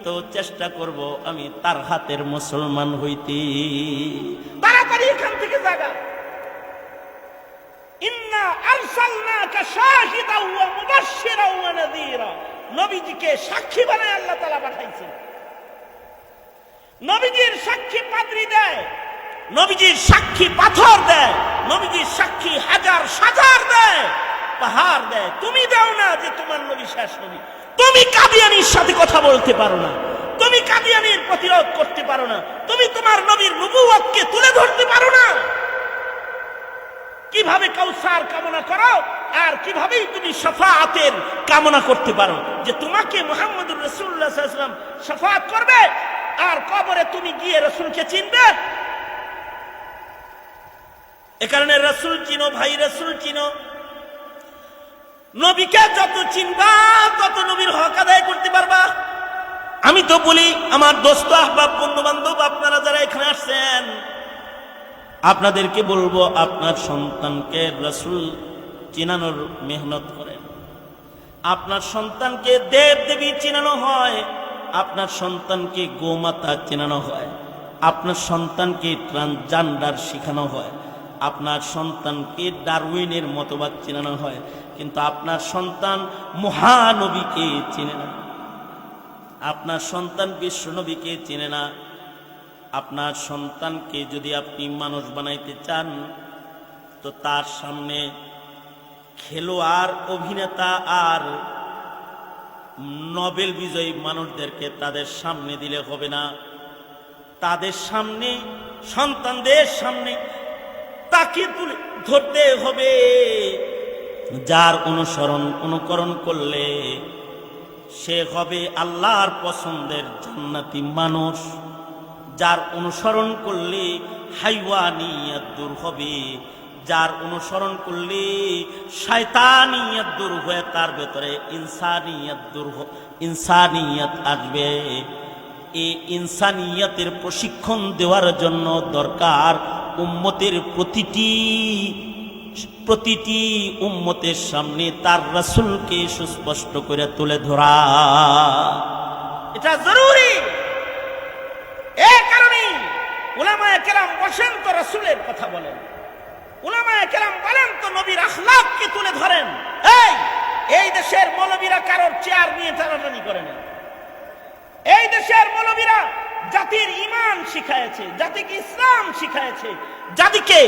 তো চেষ্টা করব আমি তার হাতের মুসলমান হইতে। তাড়াতাড়ি এখান থেকে জাগা। ইন্না আরসালনাকা শাহিদাও ওয়া মুবাশশিরাও ওয়া নাযীরা। নবীজিকে সাক্ষী বানায় আল্লাহ তাআলা পাঠাইছেন। নবীজির সাক্ষী পাদ্রী দেয়, নবীজির সাক্ষী পাথর দেয়, নবীজির সাক্ষী হাজার সাজার দেয়, পাহাড় দেয়। তুমি দাও না যে তোমার নবী শেষ নবী। তুমি কাদিয়ানীর সাথে কথা বলতে পারো না, তুমি কাদিয়ানীর প্রতিরোধ করতে পারো না, তুমি তোমার নবীর নবুয়তকে তুলে ধরতে পারো না। কিভাবে কাউসার কামনা করো আর কিভাবেই তুমি শাফাআতের কামনা করতে পারো যে তোমাকে মুহাম্মদুর রাসূলুল্লাহ সাল্লাল্লাহু আলাইহি ওয়াসাল্লাম শাফাআত করবে আর কবরে তুমি গিয়ে রাসূলকে চিনবে? এ কারণে রাসূল চিনো ভাই, রাসূল চিনো। নবীকে যত চিনবা তত নবীর হক আদায় করতে পারবা। আমি তো বলি আমার দোস্ত আহবাব বন্ধু বান্ধব আপনারা যারা এখানে আসছেন, আপনাদেরকে বলবো আপনার সন্তানকে রাসূল চিনানোর মেহনত করেন। আপনার সন্তানকে দেব দেবী চিনানো হয়, আপনার সন্তানকে গোমাতা চিনানো হয়, আপনার সন্তানকে ট্রান্সজেন্ডার শেখানো হয়, আপনার সন্তানকে ডারউইনের মতবাদ চিনানো হয়, কিন্তু আপনার সন্তান মহানবীকে চিনে না, আপনার সন্তান বিশ্বনবীকে চিনে না। আপনার সন্তানকে যদি আপনি মানুষ বানাইতে চান তো তার সামনে খেলোয়াড়, অভিনেতা আর নোবেল বিজয়ী মানুষদেরকে তাদের সামনে দিলে হবে না। তাদের সামনে, সন্তানদের সামনে তাকে তুলে ধরতে হবে যার অনুকরণ করলে সে হবে আল্লাহর পছন্দের জান্নাতি মানুষ, যার অনুসরণ করলে হাইওয়ানিয়ত দূর হবে, যার অনুসরণ করলে শয়তানিয়ত দূর হয়ে তার ভেতরে ইনসানিয়ত আসবে। এই ইনসানিয়তের প্রশিক্ষণ দেওয়ার জন্য দরকার উম্মতের প্রতিটি উম্মতের সামনে তার রাসূলকে সুস্পষ্ট করে তুলে ধরা। এটা জরুরি। এই কারণে উলামায়ে কেরাম বসেন তো রাসূলের কথা বলেন, উলামায়ে কেরাম বলেন তো নবীর আখলাককে তুলে ধরেন। এই দেশের মৌলবীরা কারোর চেয়ার নিয়ে টানাটানি করে না। এই দেশের মৌলবীরা জাতির ঈমান শিখায়েছে, জাতিকে ইসলাম শিখায়েছে, জাতিকে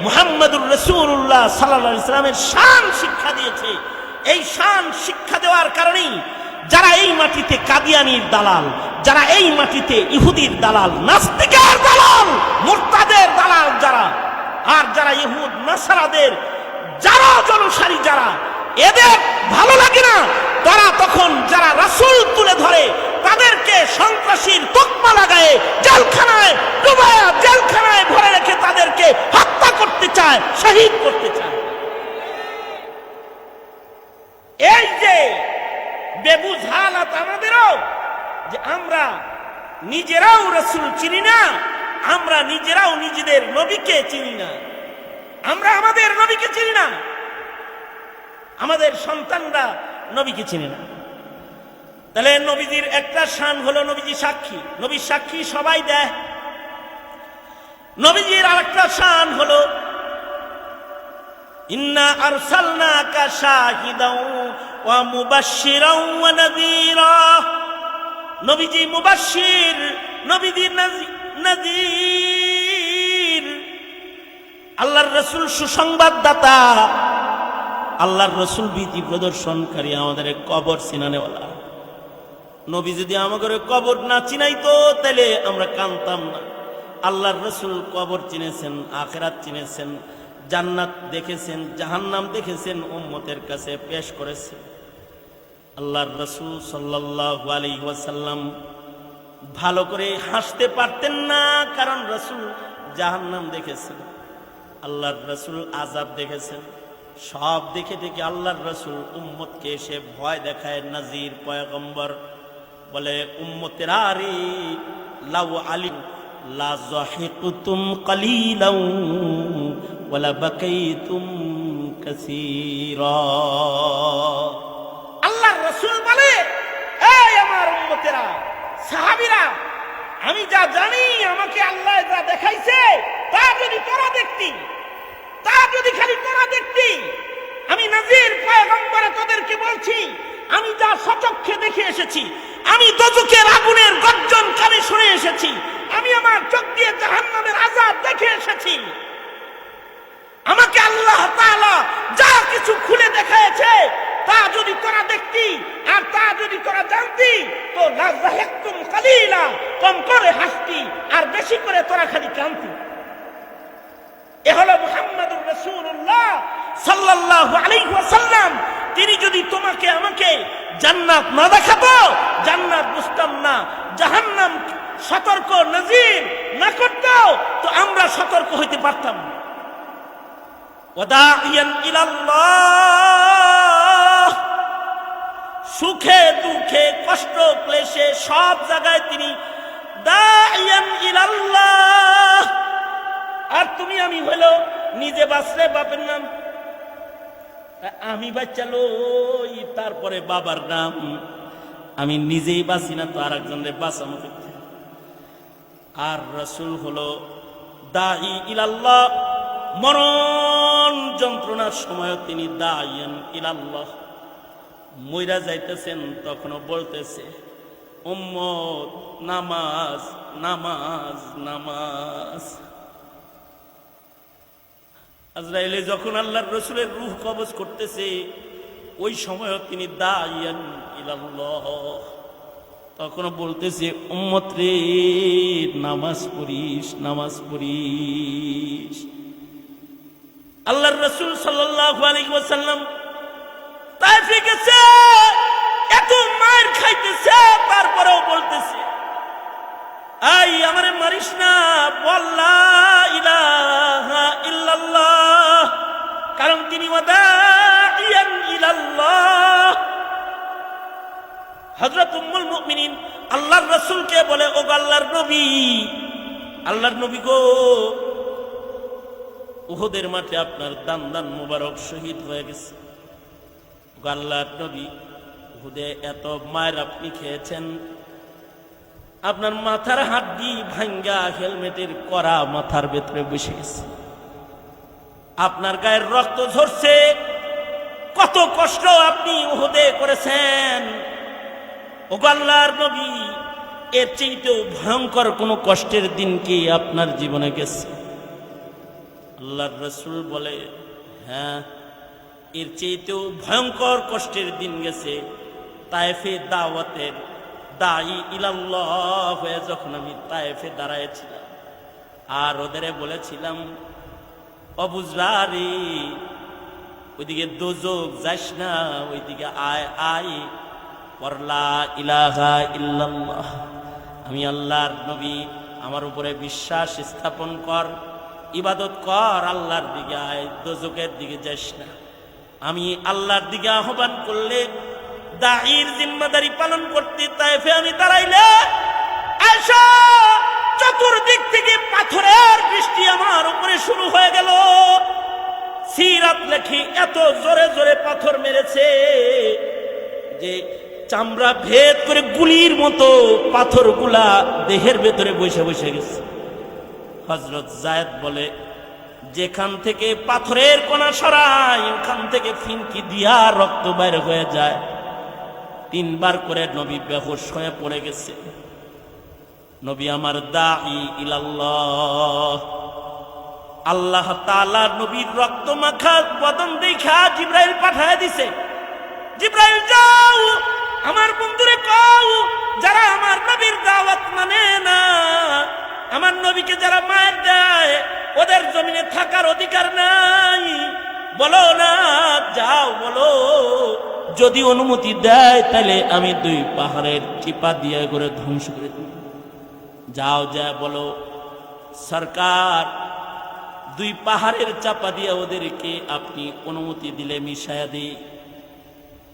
মুহাম্মদুর রাসূলুল্লাহ সাল্লাল্লাহু আলাইহি ওয়াসাল্লামের শান শিক্ষা দিয়েছে। এই শান শিক্ষা দেওয়ার কারণেই যারা এই মাটিতে কাদিয়ানীর দালাল, যারা এই মাটিতে ইহুদির দালাল, নাস্তিকের দালাল, মুরতাদের দালাল যারা, আর যারা ইহুদ নাসারাদের যারা জনসারী, যারা এদের ভালো লাগে না, তারা তখন যারা রাসূল তুলে ধরে তাদেরকে সন্ত্রাসীর তকমা লাগায় জেলখানায় ডুবায়া, জেলখানায় ভরে রেখে তাদেরকে হত্যা করতে চায়, শহীদ করতে চায়। এই যে বেবুঝ হালাত আমাদেরও, যে আমরা নিজেরাও রাসূল চিনি না, আমরা নিজেরাও নিজেদের নবীকে চিনি না, আমরা আমাদের নবীকে চিনি না, আমাদের সন্তানরা নবীকে চিনি না। তাহলে নবীজির একটা শান হলো নবীজি সাক্ষী, নবীর সাক্ষী সবাই দেয়। নবীজির আরেকটা শান হলো ইন্না আরসালনাকা শাহিদাও ওয়া মুবাশশিরাও ওয়া নাযীরা। নবীজি মুবাশশির, নবীজি নাযীর। আল্লাহর রাসূল সুসংবাদদাতা, আল্লাহর রাসূল ভীতি প্রদর্শনকারী, আমাদের কবর চিনানেওয়ালা। নবী যদি আমাদের কবর না চিনাইতো তাহলে আমরা কানতাম না। আল্লাহর রাসূল কবর চিনেছেন, আখিরাত চিনেছেন, জান্নাত দেখেছেন, জাহান্নাম দেখেছেন, উম্মতের কাছে পেশ করেছেন। আল্লাহর রাসূল সাল্লাল্লাহু আলাইহি ওয়াসাল্লাম ভালো করে হাসতে পারতেন না, কারণ রাসূল জাহান্নাম দেখেছেন, আল্লাহর রাসূল আযাব দেখেছেন। সব দেখে দেখে আল্লাহর রাসূল উম্মতকে এসে ভয় দেখায়। নাজির পয়গম্বর বলে, উম্মতেরা রে, লাউ আলিম লা যাহিকুতুম কালিলাও ওয়ালা বাকাইতুম কাসীরা। আল্লাহর রাসূল বলে, এই আমার উম্মতেরা, সাহাবীরা, আমি যা জানি, আমাকে আল্লাহ যা দেখাইছে, তা যদি তোরা দেখতি, তা যদি খালি তোরা দেখতি, আমি নাজির পয়গম্বরে তোদেরকে বলছি, আমি যা সচক্ষে দেখে এসেছি, আমি দোজখের আগুনের গর্জন কানে শুনে এসেছি, আমি আমার চোখ দিয়ে জাহান্নামের আযাব দেখে এসেছি। আমাকে আল্লাহ তাআলা যা কিছু খুলে দেখাইছে, তা যদি তোরা দেখতি আর তা যদি তোরা জানতি, তো লা যাহিকতুম কালিলা, কম করে হাসতি আর বেশি করে তোরা খালি কাঁদতি। এ হলো মুহাম্মাদুর রাসূলুল্লাহ সাল্লাল্লাহু আলাইহি ওয়াসাল্লাম। তিনি যদি তোমাকে আমাকে জান্নাত না দেখাতো, জান্নাত বুঝতাম না, জাহান্নাম সতর্ক নাজির না করতো, তো আমরা সতর্ক হইতে পারতাম না। ওয়াদাইয়ান ইলাল্লাহ, সুখে দুঃখে কষ্ট ক্লেশে সব জায়গায় তিনি দাইয়ান ইলাল্লাহ। আর তুমি আমি হলো নিজে বাঁচলে বাপের নাম, আমি বাচ্চালো তারপরে বাবার নাম, আমি নিজেই বাঁচি না তো আর একজনের বাঁচানো করতে। আর রাসূল হলো দাঈ ইলাল্লাহ, মরণ যন্ত্রণার সময় তিনি দাইয়ান ইলাল্লাহ। মইরা যাইতেছেন তখনও বলতেছে, উম্মত নামাজ নামাজ নামাজ। আজরাইলে যখন আল্লাহর রাসূলের রূহ কবজ করতেছে, ওই সময়ও তিনি দাইয়ান ইলাল্লাহ, তখনও বলতেছে, উম্মত রে, নামাজ পড়িস, নামাজ পড়িস। আল্লাহর রাসূল সাল্লাল্লাহু আলাইহি ওয়াসাল্লাম তায়েফে গেছে, এত মার খাইতেছে, তারপরেও বলতেছে, আই আমারে মারিস না, বল লা ইলাহা ইল্লাল্লাহ, কারণ তিনি ওয়াদাইয়ান ইলাল্লাহ। হযরত উম্মুল মুমিনিন আল্লাহর রাসূলকে বলে, ও আল্লাহর নবী, আল্লাহর নবী গো, উহুদের মাঠে আপনার দান দান মুবারক শহীদ হয়ে গেছে। আল্লাহর নবী, উহুদে এত মায়ের আপনি খেয়েছেন, আপনার মাথার হাড্ডি ভাঙ্গা হেলমেটের করা মাথার ভেতরে বসে গেছে, আপনার গায়ের রক্ত ঝরছে, কত কষ্ট আপনি উহুদে করেছেন। ও আল্লাহর নবী, এর চেয়েও ভয়ঙ্কর কোন কষ্টের দিন কি আপনার জীবনে গেছে? আল্লাহর রাসূল বলে, হ্যাঁ, এর চেয়েও ভয়ঙ্কর কষ্টের দিন গেছে। তায়েফে দাওয়াতের দাঈ ইলাল্লাহ হয়ে যখন আমি তায়েফে দাঁড়াইছিলাম, আর ওদের বলেছিলাম, অবুজরা রে, ওইদিকে দোজখ যাস না, ওইদিকে আয় আয়, লা ইলাহা ইল্লাল্লাহ, আমি আল্লাহর নবী, আমার উপরে বিশ্বাস স্থাপন কর, ইবাদত কর, আল্লাহর দিকে আয়, দোজখের দিকে যাস না। আমি আল্লাহর দিকে আহ্বান করলে, দাঈর জিম্মাদারি পালন করতে তায়েফে আমি দাঁড়াইলে, আয়েশা, চতুর্দিক থেকে পাথরের বৃষ্টি আমার উপরে শুরু হয়ে গেল। সিরাত লেখি, এত জোরে জোরে পাথর মেরেছে যে চামড়া ভেদ করে গুলির মতো পাথরগুলা দেহের ভেতরে বসে বসে গেছে। হযরত যায়েদ বলে, যেখান থেকে পাথরের কণা সরাই ওখান থেকে ফিনকি দিয়া রক্ত বের হয়ে যায়। 3 বার করে নবী বেহুশ হয়ে পড়ে গেছে। নবী আমার দাঈ ইলাল্লাহ, আল্লাহ তাআলা নবীর রক্ত মাখা বদন দেখা জিবরাইল পাঠায় দিছে। জিবরাইল যাও আমার বন্ধুরে কও, যারা আমার নবীর দাওয়াত মানে না, আমার নবীকে যারা মার দেয়, ওদের জমিনে থাকার অধিকার নাই। বলো না, যাও বলো, যদি অনুমতি দেয় তাহলে আমি 2 পাহাড়ের চিপা দিয়ে করে ধ্বংস করে দেব। যাও যা বলো, সরকার 2 পাহাড়ের চাপা দিয়ে ওদেরকে আপনি অনুমতি দিলে মিশায়া দিই।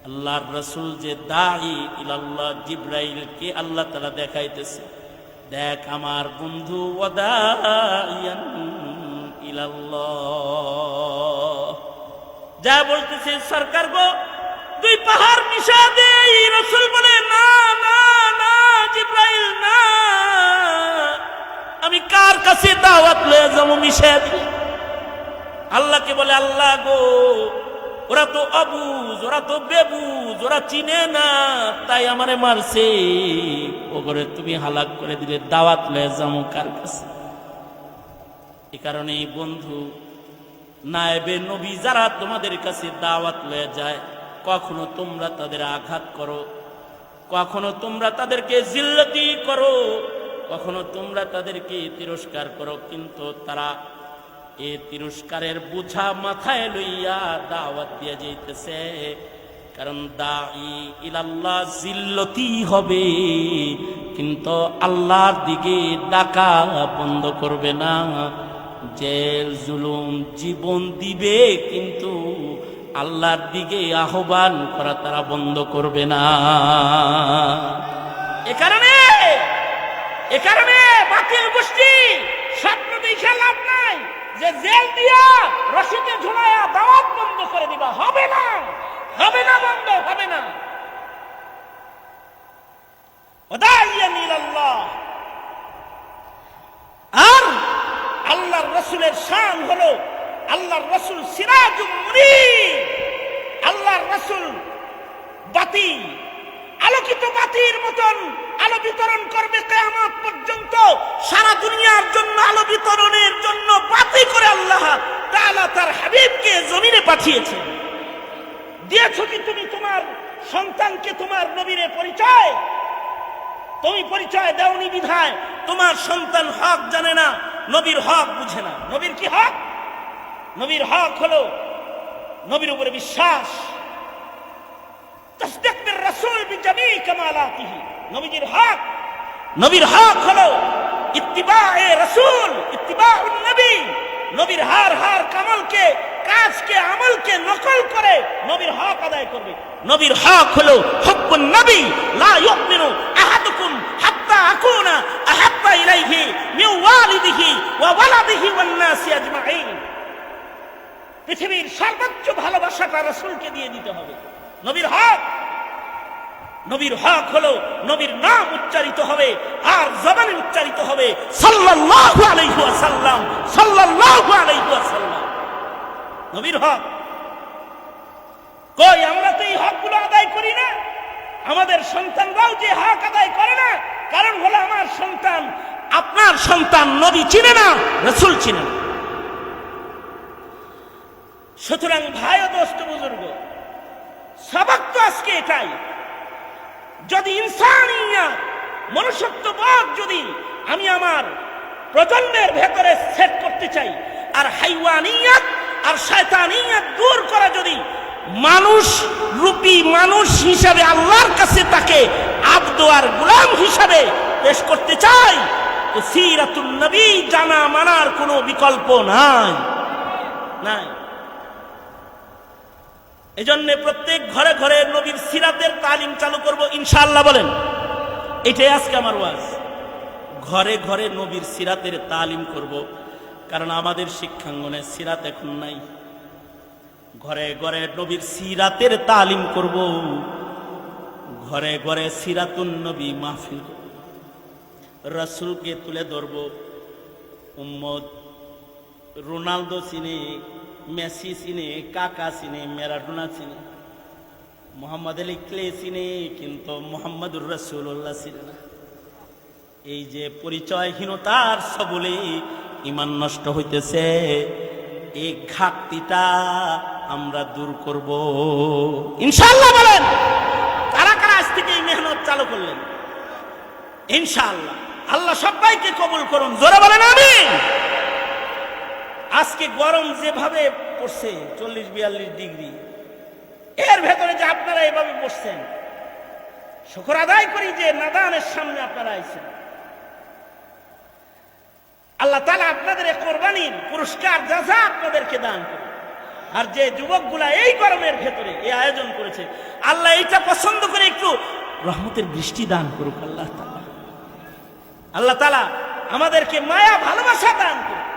আল্লাহর রাসূল যে দাঈ ইলাল্লাহ, জিবরাইলকে আল্লাহ তাআলা দেখাইতেছে, দেখ আমার বন্ধু ওয়াদাইয়ান ইলাল্লাহ, যা বলতেছে সরকার গো 2 পাহাড় মিশা দেই। রাসূল বলে, না না না জিবরাইল না, আমি কার কাছে দাওয়াত লয়ে যাবো মিশা দিই? আল্লাহকে বলে, আল্লাহ গো ওরা তো অবুঝ, ওরা তো বেবুঝ, ওরা চিনে না, তাই আমারে মারছে। ওগরে তুমি হালাক করে দিলে, দাওয়াত লয়ে যাবো কার কাছে? এ কারণে বন্ধু, নায়েবে নবী যারা তোমাদের কাছে দাওয়াত লয়ে যায়, কখনো তোমরা তাদের আঘাত করো, কখনো তোমরা তাদেরকে জিল্লতি করো, কখনো তোমরা তাদেরকে তিরস্কার করো, কিন্তু তারা এই তিরস্কারের বোঝা মাথায় লইয়া দাওয়াত দিয়ে যাইতেছে। কারণ দাঈ ইলাল্লাহ জিল্লতি হবে, কিন্তু আল্লাহর দিকে ডাকা বন্ধ করবে না। জেল জুলুম জীবন দিবে, কিন্তু আল্লাহর দিকে আহ্বান করা তারা বন্ধ করবে না। এ কারণে বাতিল গোষ্ঠী স্বপ্ন দেখে লাভ নাই যে জেল দিয়া রশিদে ঝুলাইয়া দাওয়াত বন্ধ করে দিবা। হবে না, হবে না, বন্ধ হবে না। ওয়াদাইয়ান ইলাল্লাহ। আর আল্লাহর রাসূলের শান হলো, আল্লাহর রাসূল সিরাজুম মুনীর, আল্লাহর রাসূল বাতি, আলোকিত বাতির মতন আলো বিতরণ করবে কিয়ামত পর্যন্ত। সারা দুনিয়ার জন্য আলো বিতরণের জন্য বাতি করে আল্লাহ তাআলা তার হাবিবকে জমিনে পাঠিয়েছেন। দিয়েছো কি তুমি তোমার সন্তানকে তোমার নবীর পরিচয়? তুমি পরিচয় দাওনি বিধায় তোমার সন্তান হক জানে না, নবীর হক বুঝে না। নবীর কি হক? নবীর হক হলো নবীর উপরে বিশ্বাস, তাসদীক বির রাসূল বিজামি কামালাতিহি। নবীর হক, নবীর হক হলো ইত্তিবায়ে রাসূল, ইত্তিবাউন নবী। নবীর হার কামালকে, কাজকে, আমলকে নকল করে নবীর হক আদায় করবে। নবীর হক হলো হুব্বুন নবী, লা ইউমিনু আহাদুকুম হাত্তা আকুনা আহাব্বা ইলাইহি মিন ওয়ালিদিহি ওয়া ওয়ালাদিহি ওয়ান নাসি আজমাইন। পৃথিবীর সর্বোচ্চ ভালোবাসাটা রাসূলকে দিয়ে দিতে হবে। নবীর হক, নবীর হক হলো নবীর নাম উচ্চারিত হবে আর জবানে উচ্চারিত হবে সাল্লাল্লাহু আলাইহি ওয়াসাল্লাম, সাল্লাল্লাহু আলাইহি ওয়াসাল্লাম। নবীর হক কই? আমরা তো এই হকগুলো আদায় করি না। আমাদের সন্তানরাও যে হক আদায় করে না, কারণ হলো আমার সন্তান, আপনার সন্তান নবী চিনে না, রাসূল চিনে না। সুতরাং ভাই ও দোস্ত বুজুর্গ, সবক তো আজকে এটাই, যদি ইনসানিয়াত, মনুষ্যত্ববোধ যদি আমি আমার প্রজন্মের ভেতরে সেট করতে চাই, আর হাইওয়ানিয়াত আর শয়তানিয়াত দূর করা যদি মানুষ রূপী মানুষ হিসাবে আল্লাহর কাছে তাকে আব্দ আর গোলাম হিসাবে পেশ করতে চাই, তো সিরাতুন নবী জানা মানার কোনো বিকল্প নাই। এজন্য প্রত্যেক ঘরে ঘরে নবীর সিরাতের তালিম চালু করব ইনশাআল্লাহ। বলেন, এটাই আজকে আমার ওয়াজ। ঘরে ঘরে নবীর সিরাতের তালিম করব, কারণ আমাদের শিক্ষাঙ্গনে সিরাত এখন নাই। ঘরে ঘরে নবীর সিরাতের তালিম করব, ঘরে ঘরে সিরাতুন নবী মাহফিল, রাসূলকে তুলে ধরব। উম্মত রোনালদো চিনে, মেসি চিনে, কাকা চিনে, ম্যারাডোনা চিনে, মোহাম্মদ আলী ক্লে চিনে, কিন্তু মোহাম্মদুর রাসূলুল্লাহ চিনে না। এই যে পরিচয়হীনতার সবলে ঈমান নষ্ট হইতেছে, এই ঘাটতিটা আমরা দূর করব ইনশাআল্লাহ। বলেন কারা কারা আজ থেকে এই মেহনত চালু করলেন? ইনশাআল্লাহ। আল্লাহ সবাইকে কবুল করুন, জোরে বলেন আমিন। আজকে গরম যেভাবে পড়ছে 40-42 ডিগ্রি, এর ভেতরে যে আপনারা এভাবে বসছেন, শুকর আদায় করি যে নাদানের সামনে আপনারা আইছেন। আল্লাহ তাআলা আপনাদের এই কোরবানির পুরস্কার জাযা আপনাদেরকে দান করুন। আর যে যুবকগুলা এই গরমের ভেতরে এই আয়োজন করেছে, আল্লাহ এইটা পছন্দ করে একটু রহমতের বৃষ্টি দান করুক আল্লাহ তাআলা। আল্লাহ তাআলা আমাদেরকে মায়া ভালোবাসা দান করুন।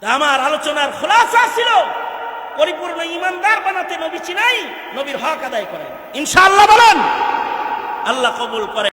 আমার আলোচনার খোলাসা ছিল পরিপূর্ণ ইমানদার বানাতে নবী চিনাই, নবীর হক আদায় করেন ইনশাআল্লাহ। বলেন আল্লাহ কবুল করে।